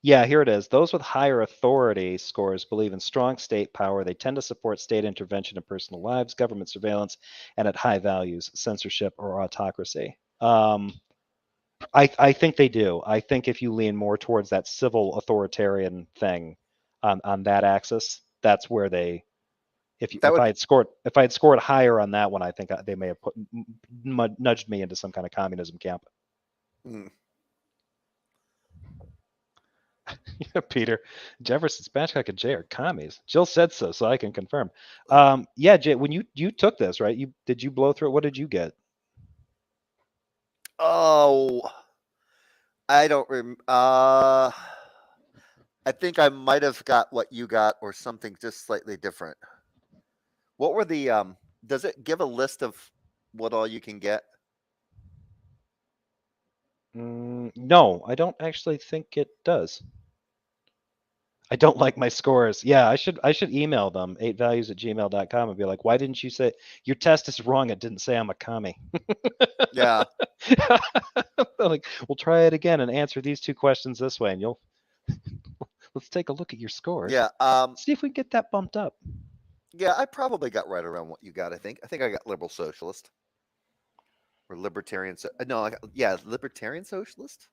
Speaker 1: Yeah, here it is. Those with higher authority scores believe in strong state power. They tend to support state intervention in personal lives, government surveillance, and at high values, censorship or autocracy. I think they do. I think if you lean more towards that civil authoritarian thing on that axis, that's where they. If I had scored higher on that one, I think they may have nudged me into some kind of communism camp.
Speaker 2: Mm.
Speaker 1: Peter, Jefferson Spatchcock and Jay are commies. Jill said so I can confirm. Yeah, Jay, when you took this, right? Did you blow through it? What did you get?
Speaker 2: Oh, I don't remember. I think I might have got what you got or something just slightly different. What were the does it give a list of what all you can get?
Speaker 1: No, I don't actually think it does. I don't like my scores. Yeah, I should email them 8values@gmail.com and be like, why didn't you say your test is wrong? It didn't say I'm a commie.
Speaker 2: Yeah.
Speaker 1: Like, we'll try it again and answer these two questions this way, and you'll let's take a look at your scores.
Speaker 2: Yeah.
Speaker 1: See if we can get that bumped up.
Speaker 2: Yeah, I probably got right around what you got. I think I got liberal socialist or libertarian. No, libertarian socialist.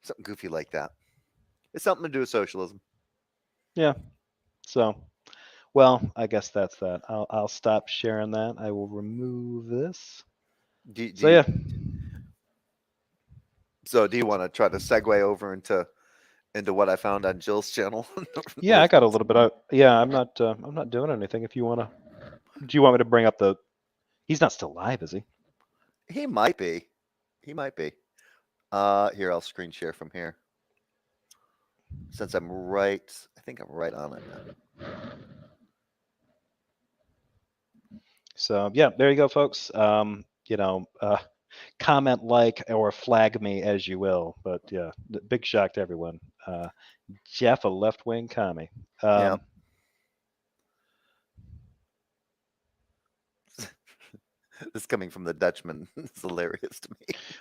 Speaker 2: Something goofy like that. It's something to do with socialism.
Speaker 1: Yeah. So, well, I guess that's that. I'll stop sharing that. I will remove this. Yeah.
Speaker 2: So do you want to try to segue over into what I found on Jill's channel?
Speaker 1: Yeah, I got a little bit of. Yeah, I'm not doing anything. If you want to, do you want me to bring up the? He's not still live, is he?
Speaker 2: He might be. He might be. Here, I'll screen share from here. Since I'm right, I think I'm right on it.
Speaker 1: So yeah, there you go, folks. Comment, like, or flag me as you will. But yeah, big shock to everyone. Jeff, a left-wing commie.
Speaker 2: Yeah. This coming from the Dutchman is hilarious to me.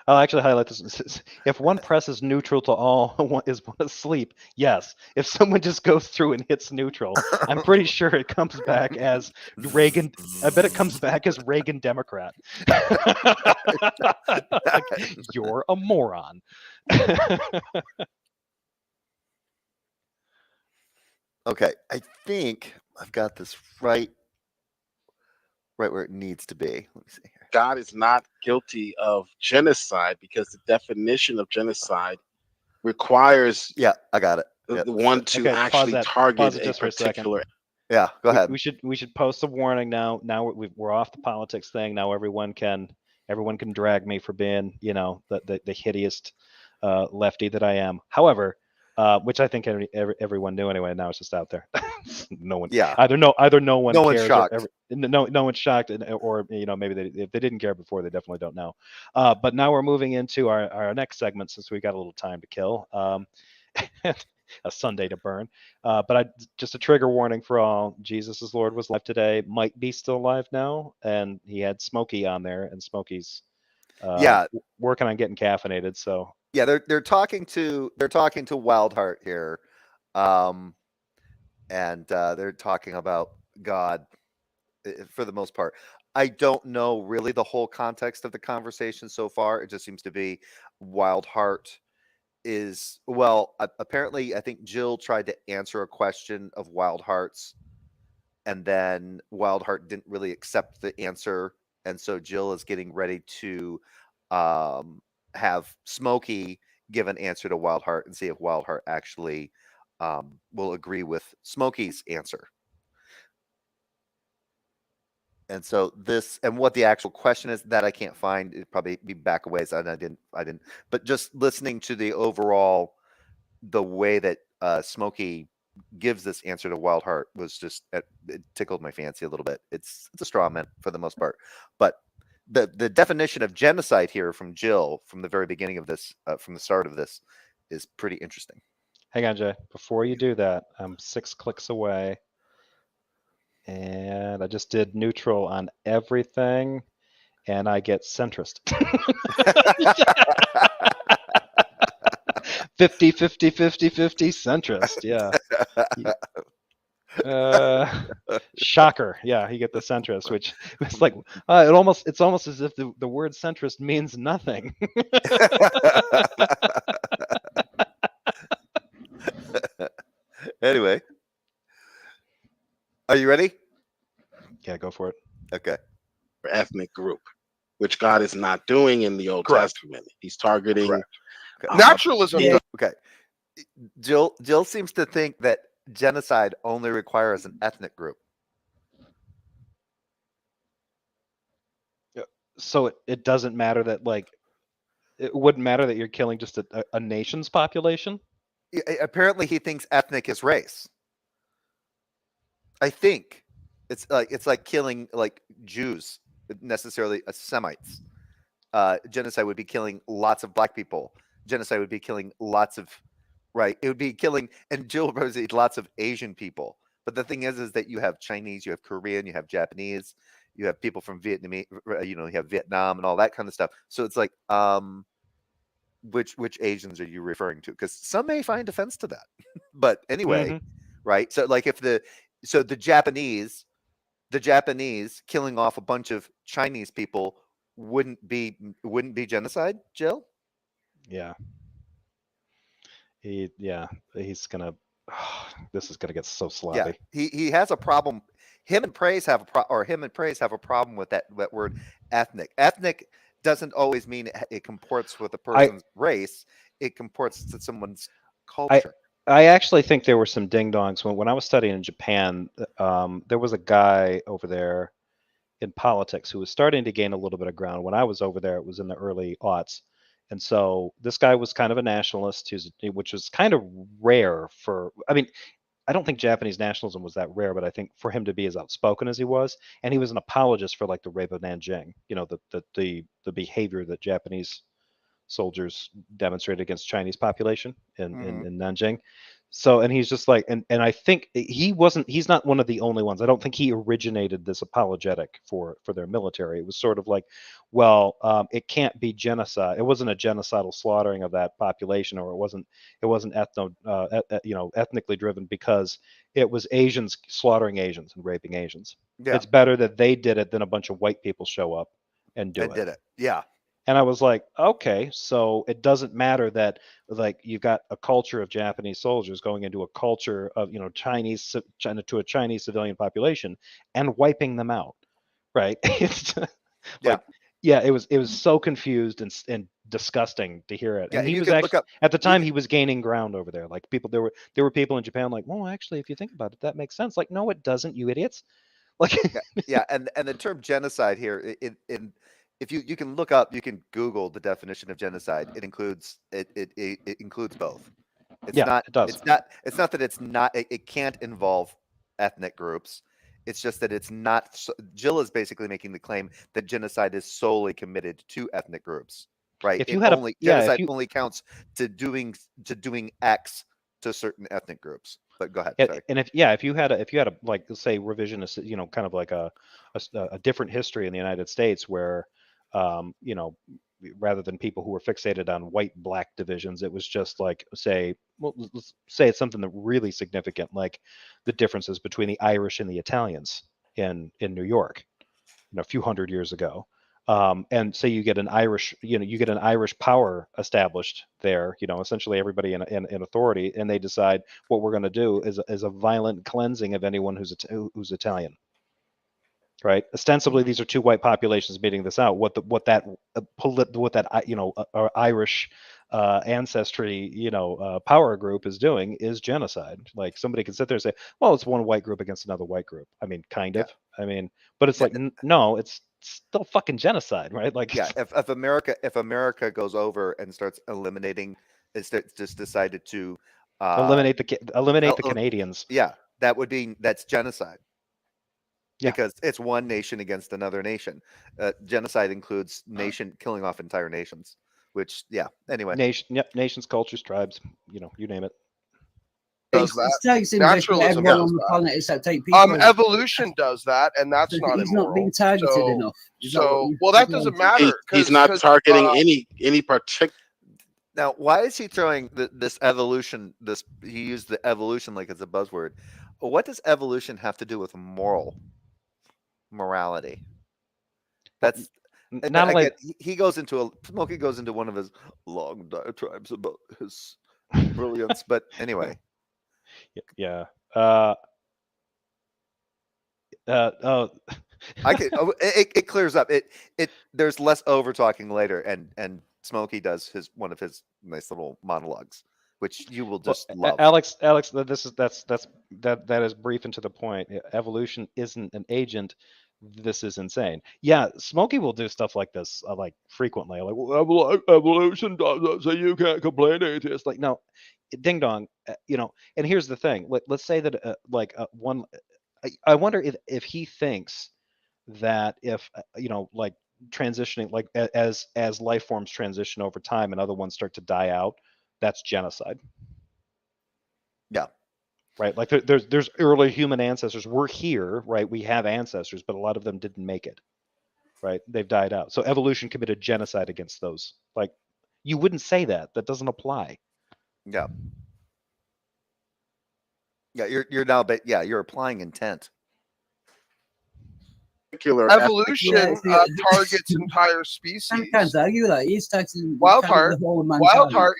Speaker 1: I'll actually highlight this. If one presses neutral to all, is one asleep? Yes. If someone just goes through and hits neutral, I'm pretty sure it comes back as Reagan. I bet it comes back as Reagan Democrat. Like, you're a moron.
Speaker 2: Okay, I think I've got this right where it needs to be. Let me see here.
Speaker 3: God is not guilty of genocide because the definition of genocide requires
Speaker 2: I got it.
Speaker 3: The one to actually target a particular.
Speaker 2: Yeah, go ahead.
Speaker 1: We should post a warning now. Now we're off the politics thing. Now everyone can drag me for being, the hideous lefty that I am. However, which I think everyone knew anyway. Now it's just out there. No one.
Speaker 2: Yeah.
Speaker 1: Either no one cares.
Speaker 2: One's shocked.
Speaker 1: No one's shocked, or maybe if they didn't care before, they definitely don't know. But now we're moving into our next segment since we got a little time to kill. A Sunday to burn. But just a trigger warning for all. Jesus is Lord was live today. Might be still alive now, and he had Smokey on there, and Smokey's working on getting caffeinated. So.
Speaker 2: Yeah, they're talking to Wildheart here, and they're talking about God for the most part. I don't know really the whole context of the conversation so far. It just seems to be Wild Heart is apparently I think Jill tried to answer a question of Wild Heart's, and then Wild Heart didn't really accept the answer, and so Jill is getting ready to have Smokey give an answer to Wild Heart and see if Wild Heart actually will agree with Smokey's answer. And so this, and what the actual question is, that I can't find. It'd probably be back a ways, and I didn't. But just listening to the overall, the way that Smokey gives this answer to Wild Heart was just, it tickled my fancy a little bit. It's a straw man for the most part, but the definition of genocide here from Jill from the very beginning of this, from the start of this, is pretty interesting.
Speaker 1: Hang on, Jay. Before you do that, I'm 6 clicks away. And I just did neutral on everything, and I get centrist. 50, 50, 50, 50 centrist. Yeah. Shocker. Yeah, you get the centrist, which it's like it's almost as if the word centrist means nothing.
Speaker 2: Anyway, are you ready?
Speaker 1: Yeah, go for it.
Speaker 2: Okay.
Speaker 3: Ethnic group, which God is not doing in the Old
Speaker 2: Correct.
Speaker 3: Testament. He's targeting
Speaker 2: Okay.
Speaker 4: Naturalism.
Speaker 3: yeah.
Speaker 2: Okay. Jill seems to think that genocide only requires an ethnic group.
Speaker 1: So it doesn't matter that, like, it wouldn't matter that you're killing just a nation's population?
Speaker 2: Apparently he thinks ethnic is race. I think it's like killing like Jews, necessarily Semites. Genocide would be killing lots of black people. Genocide would be killing lots of, right? It would be killing, and Jill would say lots of Asian people. But the thing is that you have Chinese, you have Korean, you have Japanese, you have people from Vietnam, you have Vietnam and all that kind of stuff. So it's like, which Asians are you referring to? Because some may find offense to that. But anyway, right? So like if the Japanese killing off a bunch of Chinese people wouldn't be genocide, Jill?
Speaker 1: Yeah. He's gonna. This is gonna get so sloppy.
Speaker 2: Yeah, he has a problem. Him and Praise have a problem with that word ethnic. Ethnic doesn't always mean it comports with a person's race. It comports to someone's culture.
Speaker 1: I actually think there were some ding dongs when I was studying in Japan. There was a guy over there in politics who was starting to gain a little bit of ground. When I was over there, it was in the early aughts. And so this guy was kind of a nationalist, which was kind of rare for, I mean, I don't think Japanese nationalism was that rare, but I think for him to be as outspoken as he was, and he was an apologist for like the rape of Nanjing, the behavior that Japanese soldiers demonstrated against Chinese population in Nanjing. So, and he's just like, and I think he's not one of the only ones. I don't think he originated this apologetic for their military. It was sort of like, well, it can't be genocide. It wasn't a genocidal slaughtering of that population, or it wasn't ethnically driven, because it was Asians slaughtering Asians and raping Asians.
Speaker 2: Yeah.
Speaker 1: It's better that they did it than a bunch of white people show up and do it.
Speaker 2: Did it. Yeah.
Speaker 1: And I was like, okay, so it doesn't matter that, like, you've got a culture of Japanese soldiers going into a culture of, China to a Chinese civilian population and wiping them out, right? It's like, it was so confused and disgusting to hear it.
Speaker 2: Yeah,
Speaker 1: and he was actually at the time he was gaining ground over there. Like there were people in Japan like, well, actually, if you think about it, that makes sense. Like, no, it doesn't, you idiots. Like,
Speaker 2: and the term genocide here, if you can look up, you can Google the definition of genocide. It includes it includes both. It does. It's not that it can't involve ethnic groups. It's just that it's not. Jill is basically making the claim that genocide is solely committed to ethnic groups, right?
Speaker 1: If you had
Speaker 2: genocide only counts to doing X to certain ethnic groups. But go ahead. Sorry.
Speaker 1: And if you had a like, let's say, revisionist, kind of like a different history in the United States where, rather than people who were fixated on white-black divisions, it was just like, let's say it's something that really significant, like the differences between the Irish and the Italians in New York. a few hundred years ago. And say you get an Irish, you get an Irish power established there, essentially everybody in authority, and they decide what we're going to do is a violent cleansing of anyone who's Italian. Right. Ostensibly, these are two white populations meeting this out. What that Irish ancestry power group is doing is genocide. Like somebody can sit there and say, well, it's one white group against another white group. I mean, kind of. I mean, but it's like no, it's still fucking genocide, right? Like
Speaker 2: if America goes over and starts eliminating, just decided to
Speaker 1: eliminate the Canadians.
Speaker 2: Yeah, that's genocide.
Speaker 1: Yeah.
Speaker 2: Because it's one nation against another nation. Genocide includes killing off entire nations. Which, anyway.
Speaker 1: Nations, cultures, tribes, you name it.
Speaker 4: Does that. Naturalism does that. Evolution does that, and that's not
Speaker 5: he's
Speaker 4: immoral.
Speaker 5: Not being targeted enough.
Speaker 4: Well, that doesn't matter.
Speaker 3: He's not targeting any particular.
Speaker 2: Now, why is he throwing this evolution? He used the evolution like it's a buzzword. What does evolution have to do with morality? That's not like he goes into Smokey goes into one of his long diatribes about his brilliance. But anyway,
Speaker 1: yeah.
Speaker 2: It clears up. There's less over talking later, and Smokey does one of his nice little monologues, which you will just love.
Speaker 1: Alex, that is brief and to the point. Evolution isn't an agent. This is insane. Yeah, Smokey will do stuff like this like frequently. Like, well, evolution does that, so you can't complain. It's like, no, ding dong. And here's the thing. Let's say that one. I wonder if he thinks that if like transitioning, like as life forms transition over time and other ones start to die out, that's genocide.
Speaker 2: Yeah.
Speaker 1: Right. Like there's early human ancestors. We're here, right? We have ancestors, but a lot of them didn't make it. Right. They've died out. So evolution committed genocide against those. Like you wouldn't say that. That doesn't apply.
Speaker 2: Yeah. Yeah, you're now, but yeah, you're applying intent.
Speaker 4: Evolution targets entire species.
Speaker 5: Sometimes argue that he's taxing
Speaker 4: Wildheart,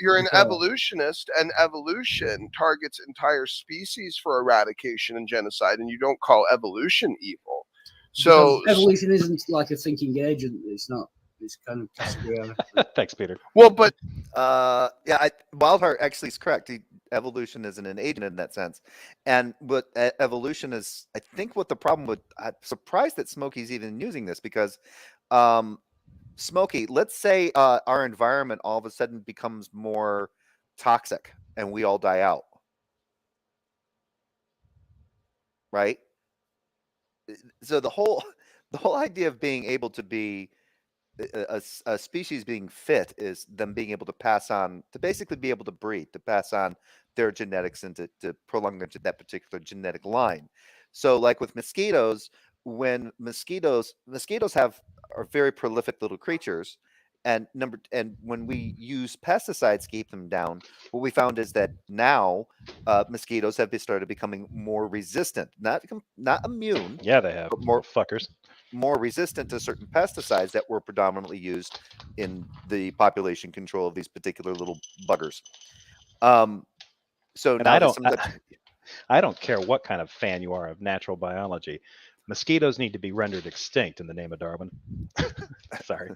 Speaker 4: you're an evolutionist, and evolution targets entire species for eradication and genocide, and you don't call evolution evil. So
Speaker 5: evolution isn't like a thinking agent. It's not. It's kind of category.
Speaker 1: Thanks, Peter.
Speaker 4: Well, but
Speaker 2: Wildheart actually is correct. Evolution isn't an agent in that sense, and what evolution is, I think, what the problem with. I'm surprised that Smokey's even using this because, Smokey, let's say our environment all of a sudden becomes more toxic and we all die out, right? So the whole idea of being able to be a species being fit is them being able to pass on, to basically be able to breed, to pass on their genetics and to prolong that particular genetic line. So like with mosquitoes, when mosquitoes are very prolific little creatures, and when we use pesticides to keep them down, what we found is that now mosquitoes have started becoming more resistant, not immune.
Speaker 1: Yeah, they have,
Speaker 2: but more
Speaker 1: fuckers.
Speaker 2: More resistant to certain pesticides that were predominantly used in the population control of these particular little buggers. So now
Speaker 1: I don't care what kind of fan you are of natural biology. Mosquitoes need to be rendered extinct in the name of Darwin. Sorry,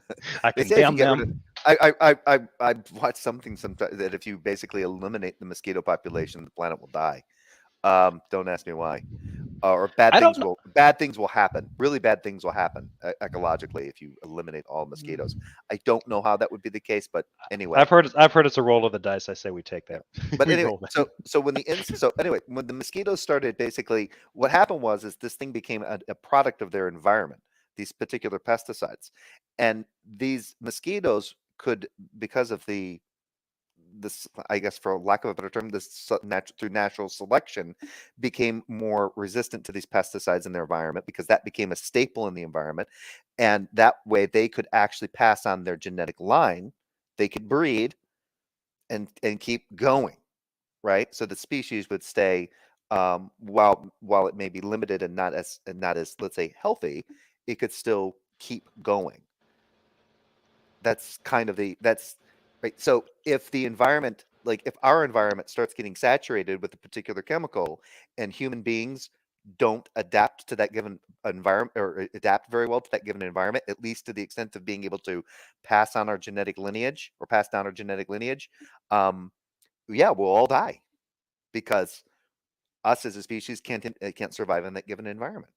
Speaker 1: I condemn them.
Speaker 2: I watched something sometimes that if you basically eliminate the mosquito population, the planet will die. Don't ask me why. Or bad things will happen. Really bad things will happen ecologically if you eliminate all mosquitoes. I don't know how that would be the case, but anyway,
Speaker 1: I've heard it's a roll of the dice. I say we take that.
Speaker 2: But anyway, when the mosquitoes started, basically what happened was this thing became a product of their environment. These particular pesticides, and these mosquitoes could, because of this, I guess, for lack of a better term, through natural selection, became more resistant to these pesticides in their environment, because that became a staple in the environment, and that way they could actually pass on their genetic line. They could breed and keep going, right? So the species would stay, while it may be limited and not as let's say healthy, it could still keep going. That's kind of that's right. So if the environment, like if our environment starts getting saturated with a particular chemical and human beings don't adapt to that given environment or adapt very well to that given environment, at least to the extent of being able to pass on our genetic lineage or pass down our genetic lineage, yeah, we'll all die because us as a species can't survive in that given environment.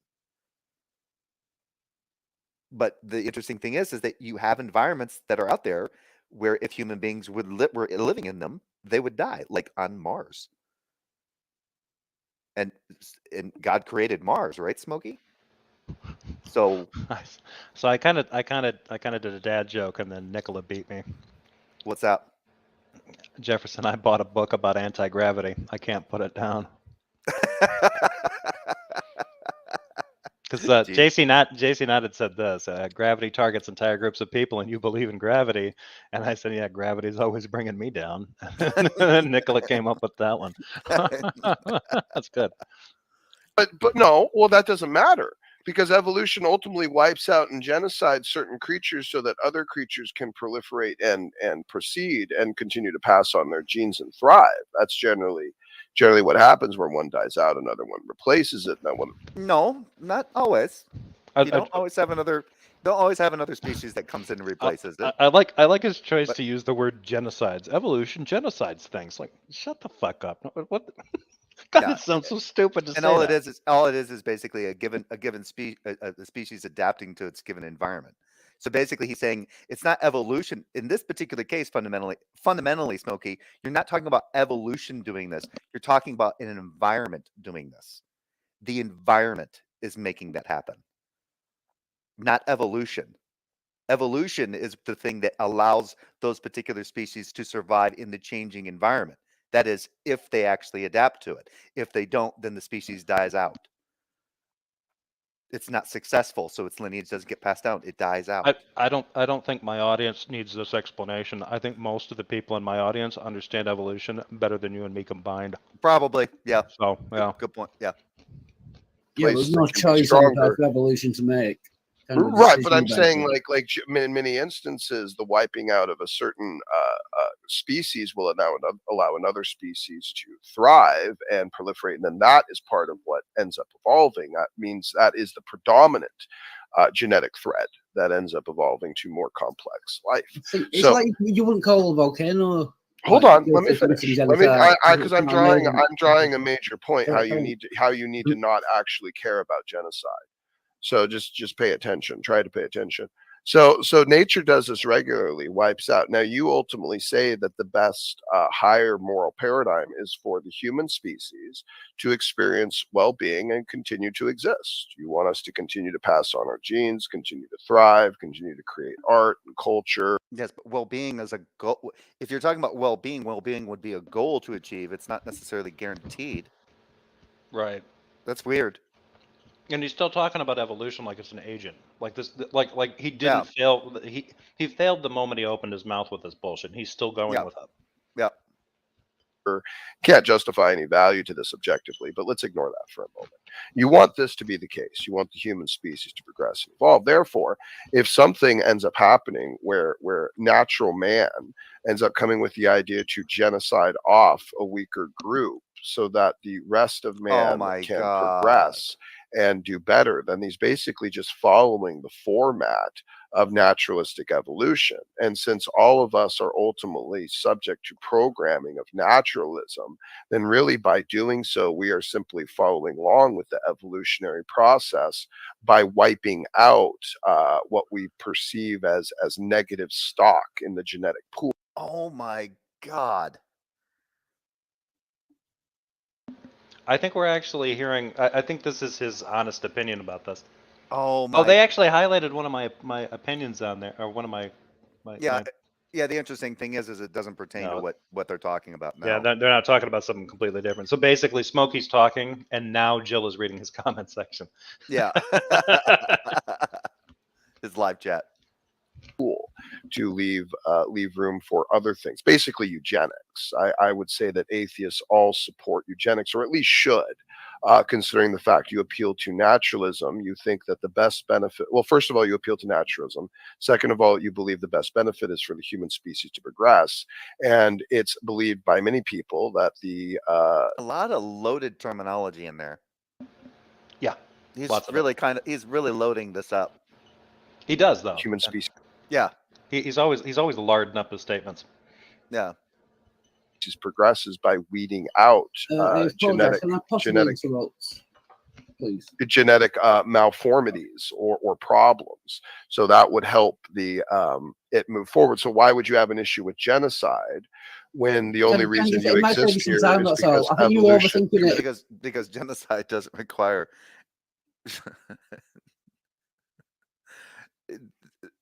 Speaker 2: But the interesting thing is that you have environments that are out there where if human beings were living in them, they would die, like on Mars. And God created Mars, right, Smokey? So
Speaker 1: So I kind of did a dad joke, and then Nicola beat me.
Speaker 2: what's that?
Speaker 1: Jefferson, I bought a book about anti-gravity. I can't put it down. Because JC Knott had said this: gravity targets entire groups of people, and you believe in gravity. And I said, yeah, gravity's always bringing me down. And Nicola came up with that one. That's good.
Speaker 4: But no, well, that doesn't matter because evolution ultimately wipes out and genocides certain creatures so that other creatures can proliferate and proceed and continue to pass on their genes and thrive. That's generally what happens when one dies out, another one replaces it.
Speaker 2: No, not always. You don't always have another species that comes in and replaces it.
Speaker 1: I like his choice to use the word genocides. Evolution genocides things. Like, shut the fuck up. What? God, yeah. It sounds so stupid to say.
Speaker 2: And all it is basically a species adapting to its given environment. So basically, he's saying it's not evolution in this particular case. Fundamentally, Smokey, you're not talking about evolution doing this. You're talking about an environment doing this. The environment is making that happen, not evolution. Evolution is the thing that allows those particular species to survive in the changing environment. That is, if they actually adapt to it. If they don't, then the species dies out. It's not successful, so its lineage doesn't get passed down. It dies out.
Speaker 1: I don't think my audience needs this explanation. I think most of the people in my audience understand evolution better than you and me combined.
Speaker 2: Probably, yeah.
Speaker 1: So, yeah.
Speaker 2: Good point. Yeah.
Speaker 5: Yeah, there's no choice on evolution to make.
Speaker 4: Right, but I'm saying like in many instances, the wiping out of a certain species will allow another species to thrive and proliferate, and then that is part of what ends up evolving. That means that is the predominant genetic thread that ends up evolving to more complex life.
Speaker 5: It's like you wouldn't call a volcano.
Speaker 4: Hold on, let me finish. Because I'm drawing a major point how you need to not actually care about genocide. So just pay attention. Try to pay attention. So nature does this regularly, wipes out. Now you ultimately say that the best higher moral paradigm is for the human species to experience well-being and continue to exist. You want us to continue to pass on our genes, continue to thrive, continue to create art and culture.
Speaker 2: Yes, but well-being is a goal. If you're talking about well-being would be a goal to achieve. It's not necessarily guaranteed.
Speaker 1: Right.
Speaker 2: That's weird.
Speaker 1: And he's still talking about evolution like it's an agent. Like this, like he didn't fail. He failed the moment he opened his mouth with this bullshit. He's still going with it.
Speaker 2: Yeah.
Speaker 4: Can't justify any value to this objectively, but let's ignore that for a moment. You want this to be the case. You want the human species to progress and evolve. Therefore, if something ends up happening where natural man ends up coming with the idea to genocide off a weaker group so that the rest of man can progress and do better, then he's basically just following the format of naturalistic evolution. And since all of us are ultimately subject to programming of naturalism, then really by doing so, we are simply following along with the evolutionary process by wiping out what we perceive as negative stock in the genetic pool.
Speaker 2: Oh my God.
Speaker 1: I think we're actually hearing. I think this is his honest opinion about this.
Speaker 2: Oh my!
Speaker 1: Oh, they actually highlighted one of my opinions on there, or one of my.
Speaker 2: Yeah. The interesting thing is it doesn't pertain to what they're talking about now.
Speaker 1: Yeah, they're not talking about something completely different. So basically, Smokey's talking, and now Jill is reading his comment section.
Speaker 2: Yeah. His live chat.
Speaker 4: Cool. To leave room for other things, basically eugenics. I would say that atheists all support eugenics, or at least should. considering the fact you appeal to naturalism. You think that the best benefit, well, first of all, you appeal to naturalism. Second of all, you believe the best benefit is for the human species to progress. And it's believed by many people that the
Speaker 2: A lot of loaded terminology in there.
Speaker 1: Yeah,
Speaker 2: He's
Speaker 1: lots of
Speaker 2: really he's really loading this up.
Speaker 1: he does though.
Speaker 4: human species
Speaker 2: Yeah.
Speaker 1: He's always larding up his statements.
Speaker 2: Yeah.
Speaker 4: progresses by weeding out
Speaker 5: I apologize.
Speaker 4: genetic
Speaker 5: Can I possibly
Speaker 4: genetic
Speaker 5: interrupt, please?
Speaker 4: genetic malformities or problems. So that would help the it move forward. So why would you have an issue with genocide when the only reason you exist here is because
Speaker 5: I think you're
Speaker 4: evolution?
Speaker 5: overthinking it.
Speaker 2: Because genocide doesn't require.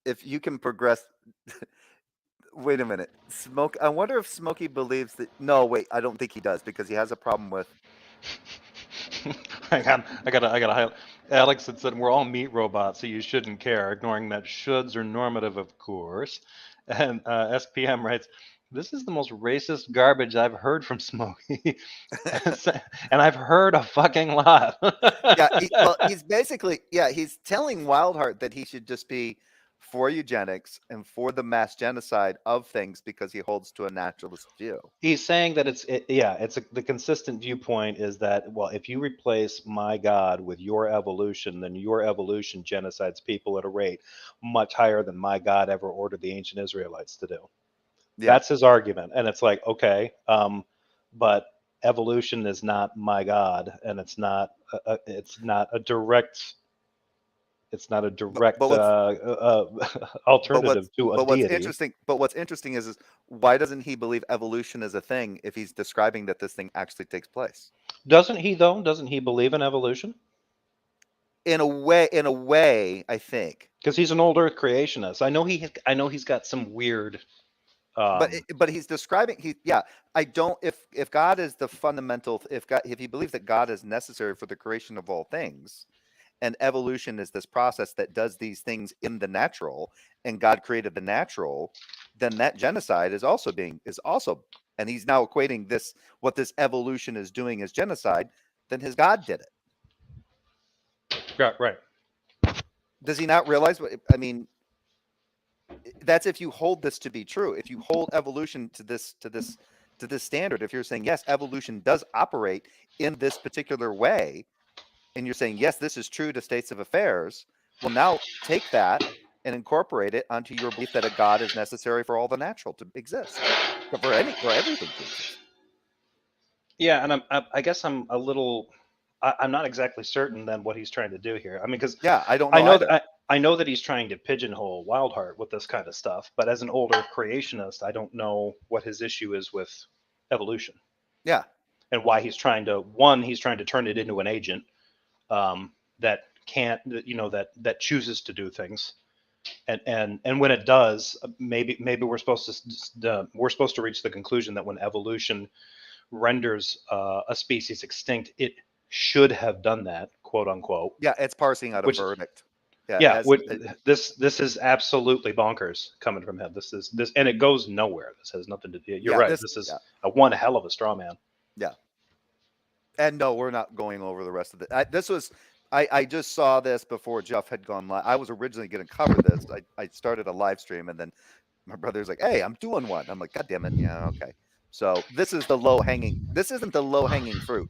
Speaker 2: If you can progress. Wait a minute, Smoke. I wonder if Smokey believes that. No, wait. I don't think he does because he has a problem with.
Speaker 1: Hang on, I gotta highlight. Alex had said we're all meat robots, so you shouldn't care. Ignoring that shoulds are normative, of course. And SPM writes, "This is the most racist garbage I've heard from Smokey," and I've heard a fucking lot.
Speaker 2: Well, he's basically he's telling Wildheart that he should just be for eugenics and for the mass genocide of things because he holds to a naturalist view.
Speaker 1: He's saying that the consistent viewpoint is that, well, if you replace my God with your evolution, then your evolution genocides people at a rate much higher than my God ever ordered the ancient Israelites to do.
Speaker 2: Yeah.
Speaker 1: That's his argument. And it's like, okay, but evolution is not my God, and it's not a direct alternative to a deity.
Speaker 2: But what's interesting is why doesn't he believe evolution is a thing if he's describing that this thing actually takes place?
Speaker 1: Doesn't he though? Doesn't he believe in evolution?
Speaker 2: In a way, I think.
Speaker 1: Because he's an older creationist. I know he's got some weird.
Speaker 2: But he's describing I don't if God is the fundamental if he believes that God is necessary for the creation of all things. And evolution is this process that does these things in the natural, and God created the natural, then that genocide is also, and he's now equating what this evolution is doing as genocide, then his God did it.
Speaker 1: Yeah, right.
Speaker 2: Does he not realize that's if you hold this to be true. If you hold evolution to this standard, if you're saying, yes, evolution does operate in this particular way, and you're saying, yes, this is true to states of affairs, well, now take that and incorporate it onto your belief that a God is necessary for all the natural to exist, for everything to exist.
Speaker 1: Yeah, and I guess I'm a little, I'm not exactly certain then what he's trying to do here. I mean, because
Speaker 2: I don't know.
Speaker 1: I know that he's trying to pigeonhole Wildheart with this kind of stuff, but as an older creationist, I don't know what his issue is with evolution.
Speaker 2: Yeah,
Speaker 1: and why he's trying to turn it into an agent. That can't, that chooses to do things, and when it does, maybe we're supposed to reach the conclusion that when evolution renders a species extinct, it should have done that, quote unquote.
Speaker 2: Yeah, it's parsing out a verdict.
Speaker 1: This is absolutely bonkers coming from him. This and it goes nowhere. This has nothing to do. You're right. This is a one hell of a straw man.
Speaker 2: Yeah. And no, we're not going over the rest of it. I just saw this before Jeff had gone live. I was originally going to cover this. I started a live stream, and then my brother's like, "Hey, I'm doing one." I'm like, "God damn it, yeah, okay." So this isn't the low hanging fruit.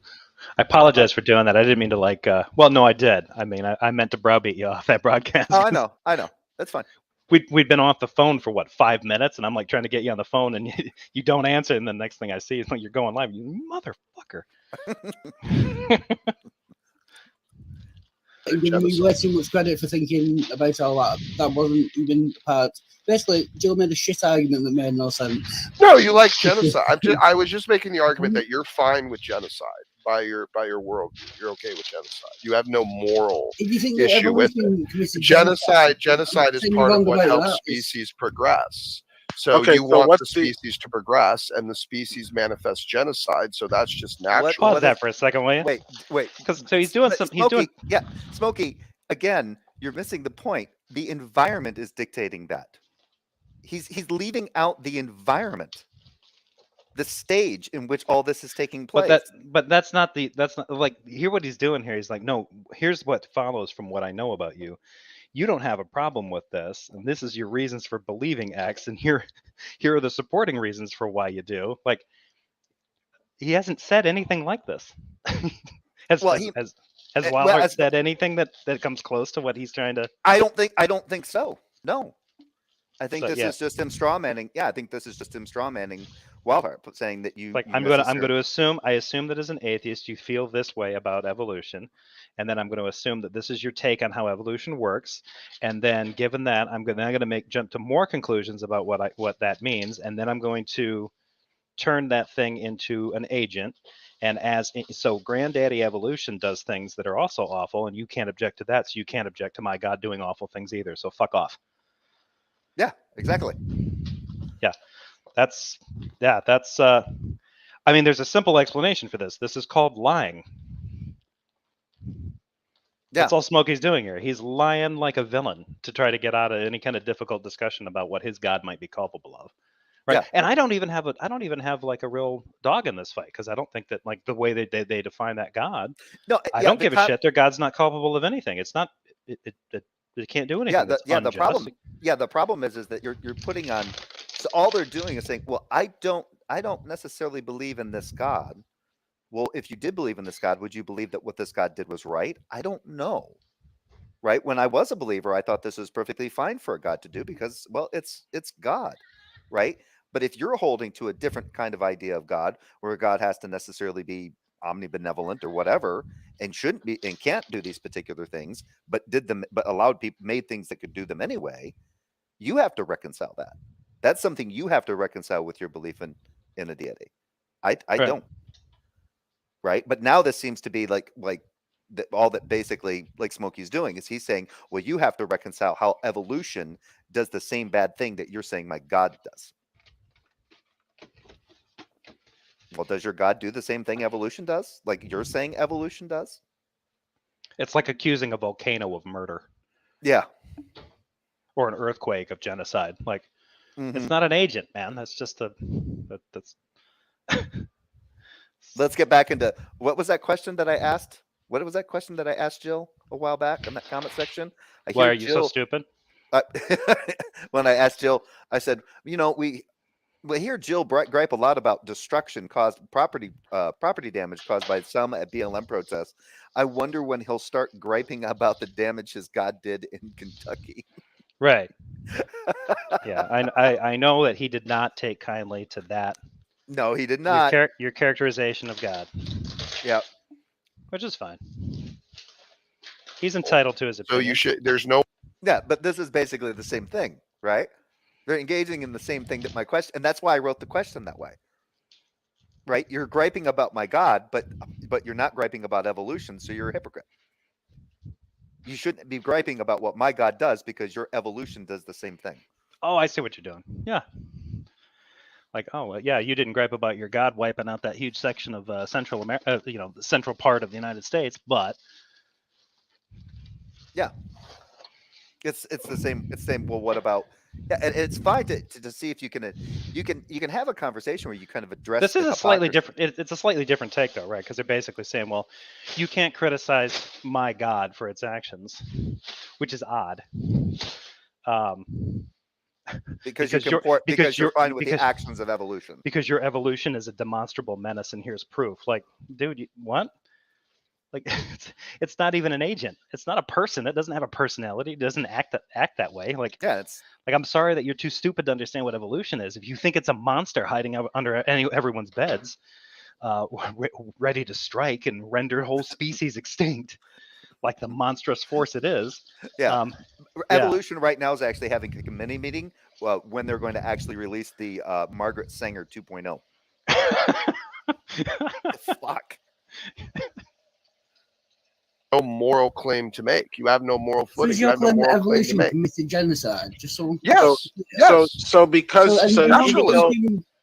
Speaker 1: I apologize for doing that. I didn't mean to well, no, I did. I mean, I meant to browbeat you off that broadcast.
Speaker 2: Oh, I know. That's fine.
Speaker 1: We'd been off the phone for 5 minutes, and I'm like trying to get you on the phone, and you don't answer, and the next thing I see is you're going live. You motherfucker.
Speaker 5: You way too much credit for thinking about all that. That wasn't even part. Basically, Joe made a shit argument that made no sense.
Speaker 4: No, you like genocide. I was just making the argument that you're fine with genocide by your world. You're okay with genocide. You have no moral issue with it. Genocide is part of what helps species progress. So you want the species to progress, and the species manifests genocide. So that's just natural.
Speaker 1: Pause that for a second, will you?
Speaker 2: Wait.
Speaker 1: So he's doing something.
Speaker 2: Smokey. Again, you're missing the point. The environment is dictating that. He's leaving out the environment. the stage in which all this is taking
Speaker 1: But
Speaker 2: place.
Speaker 1: that's not like, hear what he's doing here. He's like, no, here's what follows from what I know about you. You don't have a problem with this, and this is your reasons for believing X, and here are the supporting reasons for why you do. Like, he hasn't said anything like this. has
Speaker 2: Well,
Speaker 1: has
Speaker 2: well,
Speaker 1: Walhart said anything that comes close to what he's trying to?
Speaker 2: I don't think so. No, I think
Speaker 1: So,
Speaker 2: this
Speaker 1: yeah.
Speaker 2: is just him straw manning. Yeah, I think this is just him straw manning Walhart, saying that you.
Speaker 1: Like,
Speaker 2: you
Speaker 1: I'm going to assume, I assume that as an atheist you feel this way about evolution, and then I'm going to assume that this is your take on how evolution works, and then given that, I'm going to jump to more conclusions about what that means, and then I'm going to turn that thing into an agent. And so granddaddy evolution does things that are also awful, and you can't object to that, so you can't object to my God doing awful things either, so fuck off.
Speaker 2: Yeah, exactly.
Speaker 1: That's I mean, there's a simple explanation for this. This is called lying. That's all Smokey's doing here. He's lying like a villain to try to get out of any kind of difficult discussion about what his God might be culpable of. Right.
Speaker 2: Yeah.
Speaker 1: And I don't even have like a real dog in this fight, because I don't think that, like, the way they define that God,
Speaker 2: No,
Speaker 1: I don't give a shit. Their God's not culpable of anything. It's not. It can't do anything.
Speaker 2: The problem is that you're putting on. So all they're doing is saying, well, I don't necessarily believe in this God. Well, if you did believe in this God, would you believe that what this God did was right? I don't know. Right? When I was a believer, I thought this was perfectly fine for a God to do because, well, it's God, right? But if you're holding to a different kind of idea of God, where God has to necessarily be omnibenevolent or whatever, and shouldn't be and can't do these particular things, but allowed people, made things that could do them anyway, you have to reconcile that. That's something you have to reconcile with your belief in a deity. I don't. Right. But now this seems to be like all that basically, like, Smokey's doing is he's saying, well, you have to reconcile how evolution does the same bad thing that you're saying my God does. Well, does your God do the same thing evolution does? Like you're saying evolution does?
Speaker 1: It's like accusing a volcano of murder.
Speaker 2: Yeah.
Speaker 1: Or an earthquake of genocide. Like, it's not an agent, man. That's just that's.
Speaker 2: Let's get back into what was that question that I asked? What was that question that I asked Jill a while back in that comment section?
Speaker 1: Why are you so stupid?
Speaker 2: When I asked Jill, I said, we hear Jill gripe a lot about destruction caused property damage caused by some at BLM protests. I wonder when he'll start griping about the damage his God did in Kentucky.
Speaker 1: Right. Yeah, I know that he did not take kindly to that.
Speaker 2: No, he did not.
Speaker 1: Your characterization of God.
Speaker 2: Yeah.
Speaker 1: Which is fine. He's entitled to his opinion.
Speaker 4: So you should. There's no.
Speaker 2: Yeah, but this is basically the same thing, right? They're engaging in the same thing that my question, and that's why I wrote the question that way. Right? You're griping about my God, but you're not griping about evolution, so you're a hypocrite. You shouldn't be griping about what my God does because your evolution does the same thing.
Speaker 1: Oh, I see what you're doing. Yeah. Like, oh, well, yeah, you didn't gripe about your God wiping out that huge section of Central America, the central part of the United States, but
Speaker 2: yeah, it's the same. It's the same. Well, what about? Yeah, and it's fine to see if you can have a conversation where you kind of address.
Speaker 1: This is a slightly different. It's a slightly different take, though, right? Because they're basically saying, well, you can't criticize my God for its actions, which is odd.
Speaker 2: Because you're fine with the actions of evolution. Because
Speaker 1: your evolution is a demonstrable menace, and here's proof. Like, dude, what? Like, it's not even an agent. It's not a person. It doesn't have a personality. It doesn't act that way. Like,
Speaker 2: yeah, it's
Speaker 1: like, I'm sorry that you're too stupid to understand what evolution is. If you think it's a monster hiding under everyone's beds, ready to strike and render whole species extinct, like the monstrous force it is.
Speaker 2: Yeah. Evolution right now is actually having a mini meeting when they're going to actually release the Margaret Sanger 2.0. Fuck.
Speaker 4: No moral claim to make. You have no moral footing.
Speaker 5: So
Speaker 4: you have no moral claim to make.
Speaker 5: Committed genocide. Just so.
Speaker 4: Yes.
Speaker 3: So because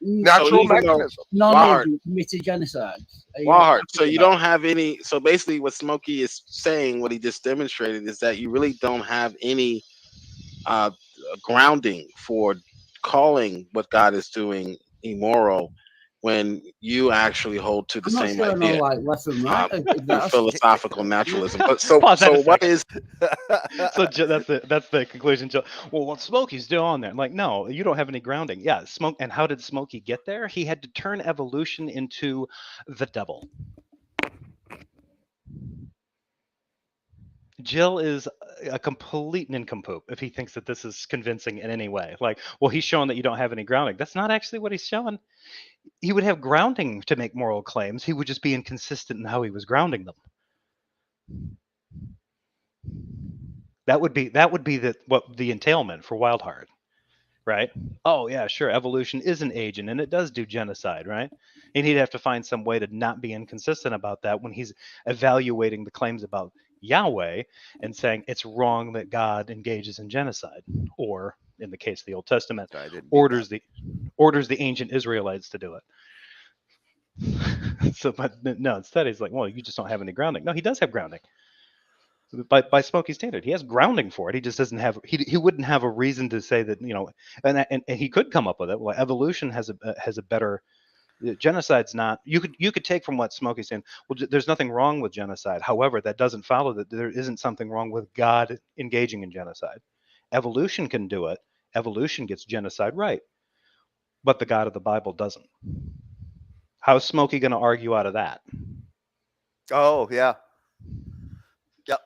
Speaker 4: natural mechanism.
Speaker 5: Non-agent committed genocide.
Speaker 3: Walhart. So you don't have any. So basically, what Smokey is saying, what he just demonstrated, is that you really don't have any grounding for calling what God is doing immoral when you actually hold to the
Speaker 5: I'm not
Speaker 3: same
Speaker 5: sure I know
Speaker 3: idea
Speaker 5: like left and right.
Speaker 3: through philosophical naturalism. But so
Speaker 1: Pause that a
Speaker 3: what
Speaker 1: second.
Speaker 3: is
Speaker 1: So that's the conclusion. Well, what Smokey's doing there? I'm like, no, you don't have any grounding. Yeah, Smoke. And how did Smokey get there? He had to turn evolution into the devil. Jill is a complete nincompoop if he thinks that this is convincing in any way. Like, well, he's showing that you don't have any grounding. That's not actually what he's showing. He would have grounding to make moral claims. He would just be inconsistent in how he was grounding them. That would be the entailment for Wildheart, right? Oh yeah, sure. Evolution is an agent and it does do genocide, right? And he'd have to find some way to not be inconsistent about that when he's evaluating the claims about Yahweh and saying it's wrong that God engages in genocide, or in the case of the Old Testament, orders the ancient Israelites to do it. So, but no, instead he's like, well, you just don't have any grounding. No, he does have grounding. By Smokey's standard, he has grounding for it. He just doesn't have. He wouldn't have a reason to say that, you know, and he could come up with it. Well, evolution has a better. Genocide's not. You could take from what Smokey's saying. Well, there's nothing wrong with genocide. However, that doesn't follow that there isn't something wrong with God engaging in genocide. Evolution can do it. Evolution gets genocide right, but the God of the Bible doesn't. How's Smokey going to argue out of that?
Speaker 2: Oh yeah. Yep.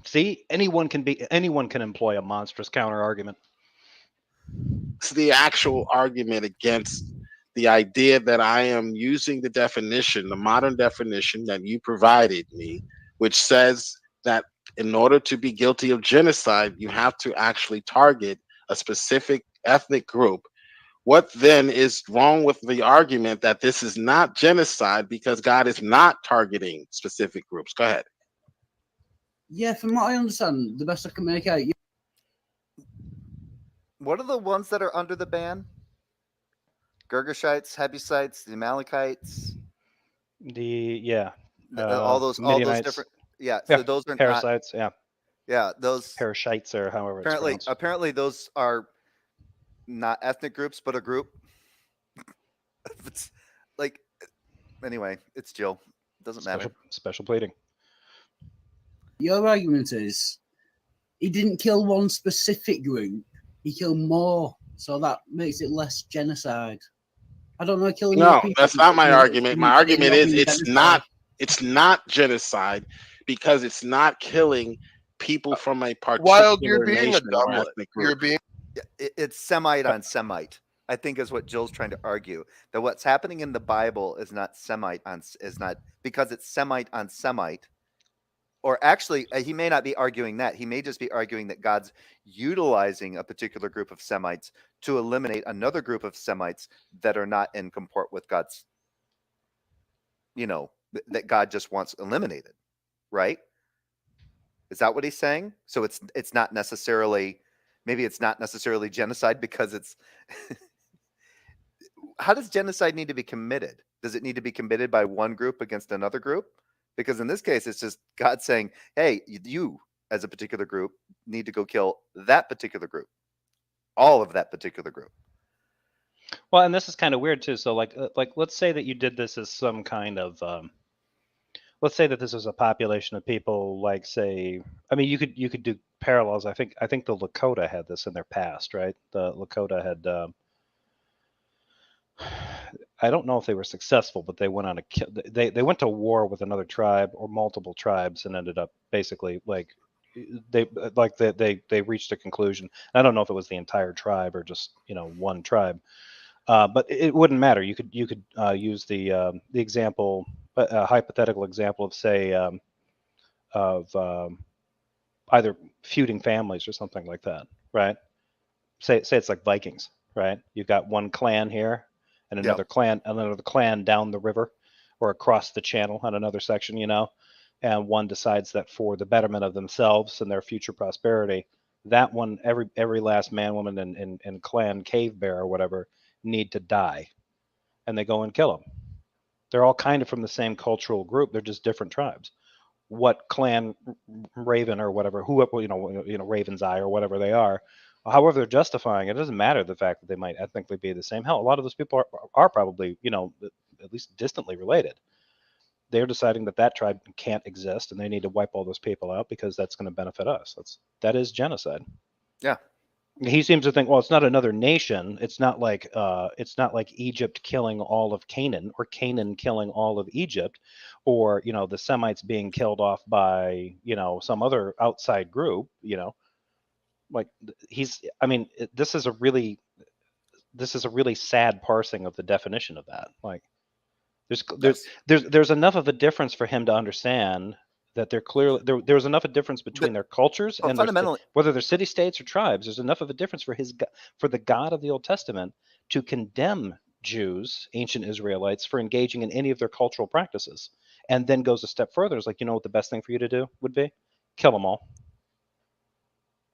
Speaker 1: See, anyone can employ a monstrous counter argument.
Speaker 3: It's the actual argument against the idea that I am using the definition, the modern definition that you provided me, which says that in order to be guilty of genocide, you have to actually target a specific ethnic group. What then is wrong with the argument that this is not genocide because God is not targeting specific groups? Go ahead.
Speaker 5: Yeah, from what I understand, the best I can make out.
Speaker 2: What are the ones that are under the ban? Girgashites, Hebusites, the Amalekites. All those different. Yeah, so those are
Speaker 1: parasites.
Speaker 2: those
Speaker 1: parasites, or however it's pronounced.
Speaker 2: Apparently those are not ethnic groups, but a group. It's like, anyway, it's Jill. It doesn't matter.
Speaker 1: Special pleading.
Speaker 5: Your argument is he didn't kill one specific group; he killed more, so that makes it less genocide. I don't know. Killing
Speaker 3: no, that's not my argument. My argument is it's not genocide because it's not killing people from a particular
Speaker 4: Wild, you're being
Speaker 3: nation
Speaker 4: a
Speaker 3: or
Speaker 4: dumblet.
Speaker 3: ethnic group.
Speaker 4: You're being.
Speaker 2: It's Semite on Semite, I think, is what Jill's trying to argue. That what's happening in the Bible is not because it's Semite on Semite. Or actually, he may not be arguing that. He may just be arguing that God's utilizing a particular group of Semites to eliminate another group of Semites that are not in comport with God's, that God just wants eliminated, right? Is that what he's saying? So it's not necessarily, maybe it's not necessarily genocide because it's, how does genocide need to be committed? Does it need to be committed by one group against another group? Because in this case, it's just God saying, hey, you as a particular group need to go kill that particular group, all of that particular group.
Speaker 1: Well, and this is kind of weird too. So like let's say that you did this as some kind of, let's say that this is a population of people, like, say, I mean, you could do parallels. I think the Lakota had this in their past, right? The Lakota had, I don't know if they were successful, but they went on they went to war with another tribe or multiple tribes and ended up basically they reached a conclusion. I don't know if it was the entire tribe or just one tribe, but it wouldn't matter. You could use the example, a hypothetical example of, say, either feuding families or something like that, right? Say it's like Vikings, right? You've got one clan here and another clan down the river or across the channel on another section, and one decides that for the betterment of themselves and their future prosperity, that one, every last man, woman, and clan cave bear or whatever need to die, and they go and kill them. They're all kind of from the same cultural group. They're just different tribes. What clan Raven or whatever, whoever, Raven's Eye or whatever they are, however they're justifying it, it doesn't matter the fact that they might ethnically be the same. Hell, a lot of those people are probably, at least distantly related. They're deciding that tribe can't exist and they need to wipe all those people out because that's going to benefit us. That is genocide.
Speaker 2: Yeah.
Speaker 1: He seems to think, well, it's not another nation. It's not like Egypt killing all of Canaan, or Canaan killing all of Egypt, or the Semites being killed off by some other outside group. Like this is a really sad parsing of the definition of that. Like there's enough of a difference for him to understand that they're clearly there's enough of a difference between their cultures and
Speaker 2: fundamentally,
Speaker 1: whether they're city states or tribes. There's enough of a difference for the God of the Old Testament to condemn Jews, ancient Israelites, for engaging in any of their cultural practices, and then goes a step further. It's like, what the best thing for you to do would be? Kill them all.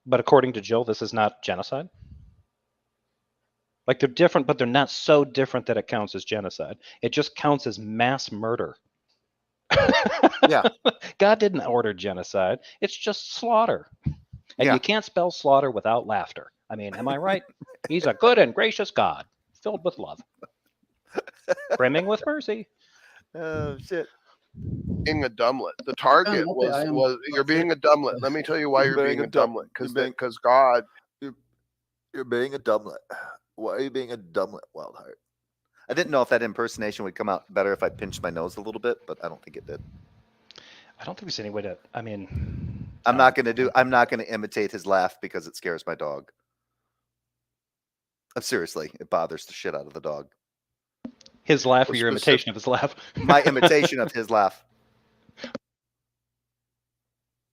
Speaker 1: But according to Jill, this is not genocide. Like, they're different, but they're not so different that it counts as genocide. It just counts as mass murder.
Speaker 2: Yeah.
Speaker 1: God didn't order genocide. It's just slaughter. And
Speaker 2: Yeah.
Speaker 1: you can't spell slaughter without laughter. I mean, am I right? He's a good and gracious God, filled with love, brimming with mercy.
Speaker 2: Oh, shit.
Speaker 4: Being a dumblet. The target was you're being a dumblet. Let me tell you why you're being a dumblet. Because God.
Speaker 2: You're being a dumblet. Why are you being a dumblet, Wildheart? I didn't know if that impersonation would come out better if I pinched my nose a little bit, but I don't think it did.
Speaker 1: I don't think there's any way to. I mean,
Speaker 2: I'm not going to imitate his laugh because it scares my dog. Seriously, it bothers the shit out of the dog.
Speaker 1: His laugh, or your imitation of his laugh?
Speaker 2: My imitation of his laugh.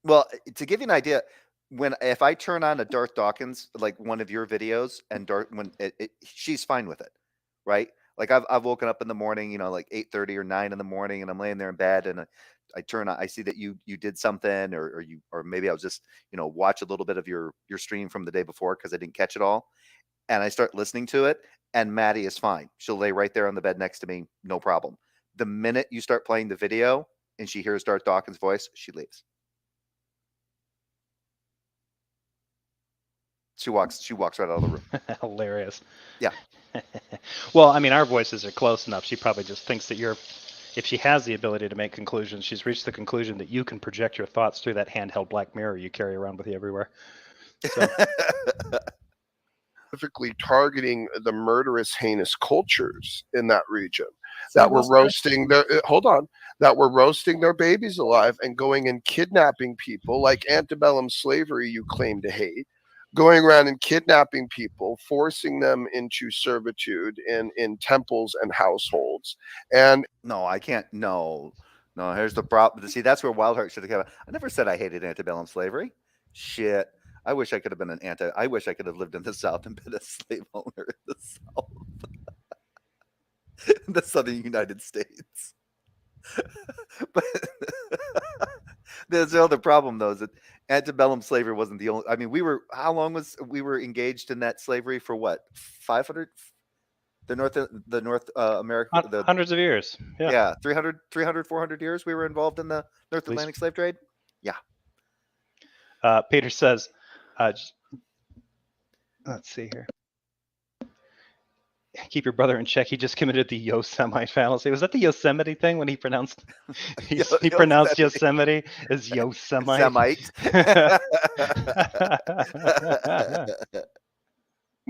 Speaker 2: Well, to give you an idea, if I turn on a Darth Dawkins, like one of your videos, and she's fine with it, right? Like I've woken up in the morning, like 8:30 or 9 in the morning, and I'm laying there in bed, and I see that you did something, or maybe I was just watch a little bit of your stream from the day before because I didn't catch it all, and I start listening to it, and Maddie is fine. She'll lay right there on the bed next to me, no problem. The minute you start playing the video and she hears Darth Dawkins' voice, she leaves. She walks right out of the room.
Speaker 1: Hilarious.
Speaker 2: Yeah.
Speaker 1: Well, I mean, our voices are close enough. She probably just thinks that if she has the ability to make conclusions, she's reached the conclusion that you can project your thoughts through that handheld black mirror you carry around with you everywhere. So.
Speaker 4: Specifically targeting the murderous, heinous cultures in that region that were roasting their babies alive and going and kidnapping people, like antebellum slavery you claim to hate, going around and kidnapping people, forcing them into servitude in temples and households. And
Speaker 2: no, I can't. No, here's the problem. See, that's where Wildheart should have come. I never said I hated antebellum slavery. Shit. I wish I could have been I wish I could have lived in the South and been a slave owner in the South. In the Southern United States. But there's another problem, though, is that antebellum slavery wasn't the only. I mean, we were engaged in that slavery for what, 500? The North America,
Speaker 1: hundreds of years.
Speaker 2: Yeah, 300, 400 years we were involved in the North Atlantic slave trade. Yeah.
Speaker 1: Peter says, let's see here. Keep your brother in check. He just committed the Yosemite fallacy. Was that the Yosemite thing when he pronounced he pronounced Yosemite as Yosemite?
Speaker 2: Semite.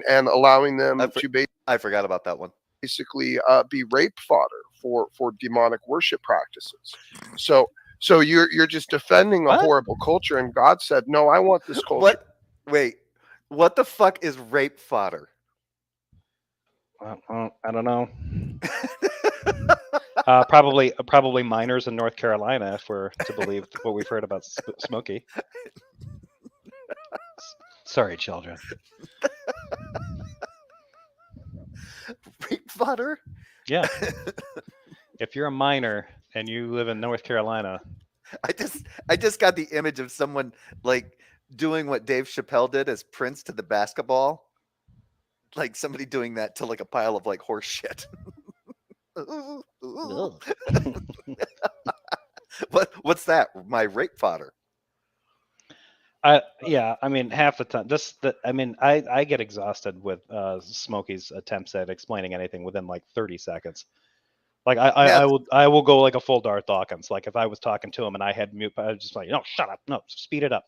Speaker 4: And allowing them to
Speaker 2: I forgot about that one.
Speaker 4: Basically be rape fodder for demonic worship practices. So you're just defending a horrible culture, and God said, no, I want this culture.
Speaker 2: What the fuck is rape fodder?
Speaker 1: I don't know. Probably minors in North Carolina, if we're to believe what we've heard about Smokey. Sorry, children.
Speaker 2: Rape fodder?
Speaker 1: Yeah. If you're a minor and you live in North Carolina.
Speaker 2: I just got the image of someone like doing what Dave Chappelle did as Prince to the basketball. Like somebody doing that to like a pile of like horse shit. What's that? My rape fodder.
Speaker 1: Yeah, I mean, half the time, I get exhausted with Smokey's attempts at explaining anything within like 30 seconds. Like
Speaker 2: Yeah,
Speaker 1: I will go like a full Darth Dawkins. Like if I was talking to him and I had mute, I was just like, no, shut up, no, speed it up.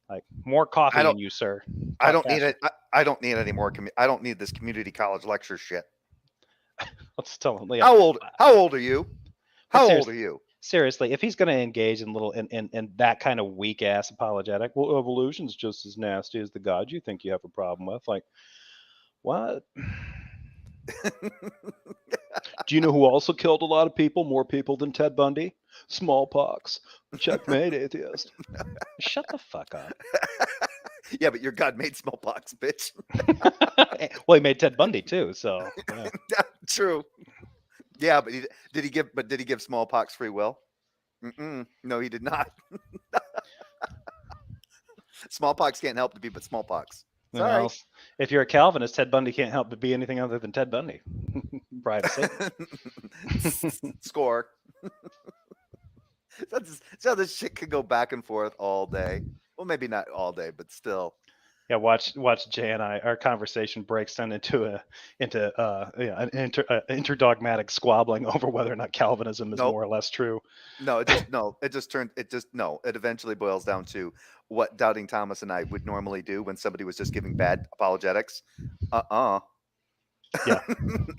Speaker 1: Like more
Speaker 2: I
Speaker 1: coffee
Speaker 2: don't
Speaker 1: in you, sir.
Speaker 2: I
Speaker 1: Talk
Speaker 2: don't need
Speaker 1: faster.
Speaker 2: it. I don't need any more. I don't need this community college lecture shit.
Speaker 1: Let's tell him. Yeah.
Speaker 2: How old are you?
Speaker 1: But
Speaker 2: How old are you?
Speaker 1: seriously, if he's going to engage in little in that kind of weak ass apologetic, well, evolution's just as nasty as the God you think you have a problem with. Like, what? Do you know who also killed a lot of people, more people than Ted Bundy? Smallpox. Checkmate, atheist. Shut the fuck up.
Speaker 2: Yeah, but your God made smallpox, bitch.
Speaker 1: Well, he made Ted Bundy too, so yeah.
Speaker 2: True. Yeah, but did he give smallpox free will? No, he did not. Smallpox can't help to be but smallpox. Sorry.
Speaker 1: Well, if you're a Calvinist, Ted Bundy can't help but be anything other than Ted Bundy. Bride of Satan.
Speaker 2: Score. So this shit could go back and forth all day. Well, maybe not all day, but still.
Speaker 1: Yeah, watch Jay and our conversation breaks down into an interdogmatic squabbling over whether or not Calvinism is
Speaker 2: Nope.
Speaker 1: more or less true.
Speaker 2: No, it eventually boils down to what Doubting Thomas and I would normally do when somebody was just giving bad apologetics.
Speaker 1: Yeah.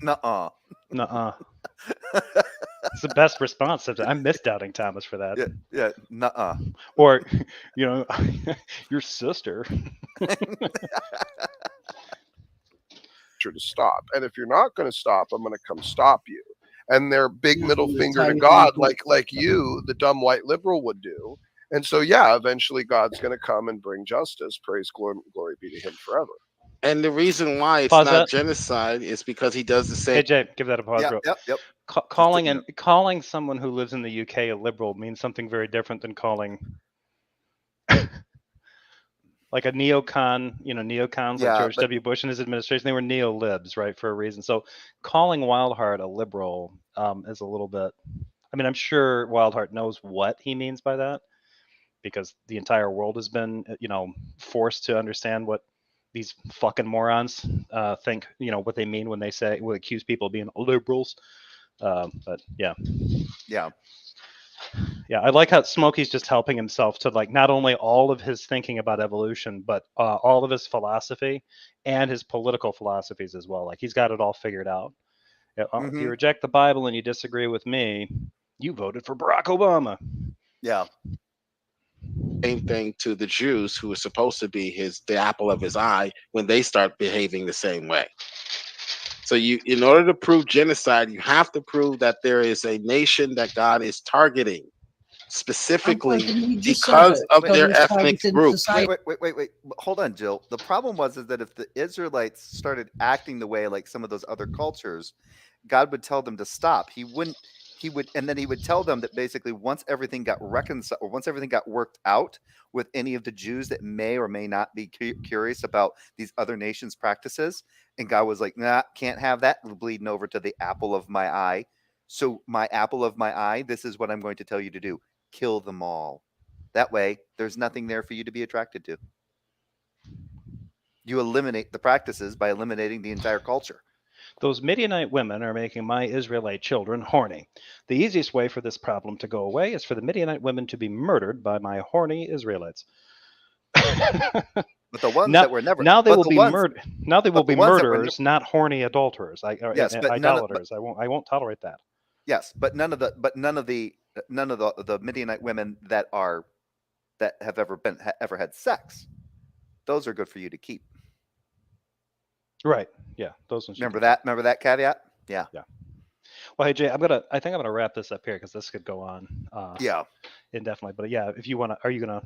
Speaker 2: Nuh-uh.
Speaker 1: Nuh-uh. It's the best response. I miss Doubting Thomas for that.
Speaker 2: Yeah, nuh-uh.
Speaker 1: Or, your sister.
Speaker 4: To stop. And if you're not going to stop, I'm going to come stop you. And their big middle finger to
Speaker 5: tiny
Speaker 4: God,
Speaker 5: people.
Speaker 4: like you, the dumb white liberal, would do. And so, yeah, eventually God's going to come and bring justice. Praise, glory be to him forever.
Speaker 3: And the reason why it's
Speaker 1: Pause
Speaker 3: not
Speaker 1: that.
Speaker 3: genocide is because he does the same.
Speaker 1: Hey, Jay, give that a pause.
Speaker 2: Yep.
Speaker 1: Calling someone who lives in the UK a liberal means something very different than calling like a neocon, neocons like George W. Bush and his administration. They were neo-libs, right, for a reason. So calling Wildheart a liberal is a little bit. I mean, I'm sure Wildheart knows what he means by that because the entire world has been, forced to understand what these fucking morons think, what they mean when they accuse people of being liberals. But yeah. I like how Smokey's just helping himself to like not only all of his thinking about evolution, but all of his philosophy and his political philosophies as well. Like he's got it all figured out. If you reject the Bible and you disagree with me, you voted for Barack Obama.
Speaker 2: Yeah.
Speaker 3: Same thing to the Jews, who are supposed to be the apple of his eye, when they start behaving the same way. So in order to prove genocide, you have to prove that there is a nation that God is targeting specifically because of their ethnic group.
Speaker 2: Wait. Hold on, Jill. The problem is that if the Israelites started acting the way like some of those other cultures, God would tell them to stop. He would, and then he would tell them that basically once everything got reconciled, or once everything got worked out with any of the Jews that may or may not be curious about these other nations' practices, and God was like, nah, can't have that bleeding over to the apple of my eye. So my apple of my eye, this is what I'm going to tell you to do. Kill them all. That way, there's nothing there for you to be attracted to. You eliminate the practices by eliminating the entire culture.
Speaker 1: Those Midianite women are making my Israelite children horny. The easiest way for this problem to go away is for the Midianite women to be murdered by my horny Israelites.
Speaker 2: But the ones that were never
Speaker 1: now they will be murdered. Now they will be murderers, not horny adulterers. Idolaters. I won't tolerate that.
Speaker 2: Yes, but none of the Midianite women that have ever had sex, those are good for you to keep.
Speaker 1: Right. Yeah. Those ones.
Speaker 2: Remember that caveat? Yeah.
Speaker 1: Well, hey Jay, I think I'm gonna wrap this up here because this could go on. Indefinitely. But yeah, if you want to, are you gonna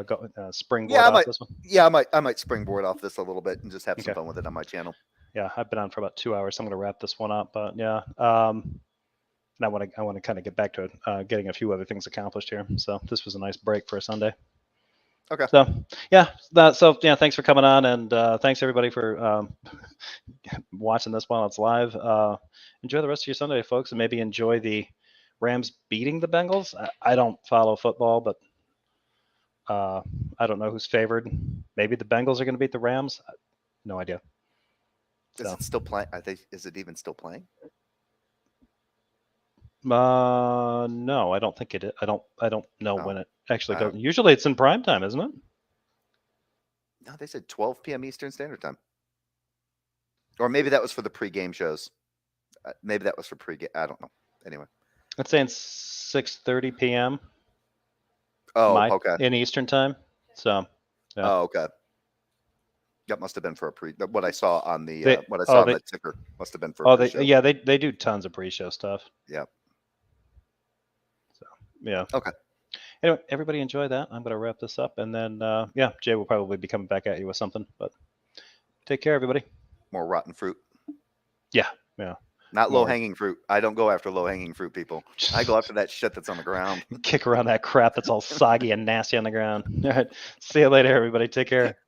Speaker 1: go springboard off this one?
Speaker 2: Yeah, I might springboard off this a little bit and just have some fun with it on my channel.
Speaker 1: Yeah, I've been on for about 2 hours, so I'm gonna wrap this one up. But yeah. And I want to kind of get back to getting a few other things accomplished here. So this was a nice break for a Sunday.
Speaker 2: Okay.
Speaker 1: So thanks for coming on, and thanks everybody for watching this while it's live. Enjoy the rest of your Sunday, folks, and maybe enjoy the Rams beating the Bengals. I don't follow football, but I I don't know who's favored. Maybe the Bengals are going to beat the Rams. No idea.
Speaker 2: Is
Speaker 1: So.
Speaker 2: it still playing? Is it even still playing?
Speaker 1: No, I don't think it is. I don't know
Speaker 2: Oh.
Speaker 1: when it actually goes. Usually it's in prime time, isn't it?
Speaker 2: No, they said 12 p.m. Eastern Standard Time. Or maybe that was for the pregame shows. Maybe that was for pregame. I don't know. Anyway.
Speaker 1: It's saying 6:30 p.m.
Speaker 2: Oh, okay.
Speaker 1: in Eastern time. So. Yeah.
Speaker 2: Oh, okay. That must have been for a what I saw on the on the ticker must have been for a pre-show.
Speaker 1: They do tons of pre-show stuff.
Speaker 2: Yeah.
Speaker 1: So yeah.
Speaker 2: Okay.
Speaker 1: Anyway, everybody enjoy that. I'm gonna wrap this up, and then Jay will probably be coming back at you with something. But take care, everybody.
Speaker 2: More rotten fruit.
Speaker 1: Yeah.
Speaker 2: Not low-hanging fruit. I don't go after low-hanging fruit, people. I go after that shit that's on the ground.
Speaker 1: Kick around that crap that's all soggy and nasty on the ground. All right. See you later, everybody. Take care.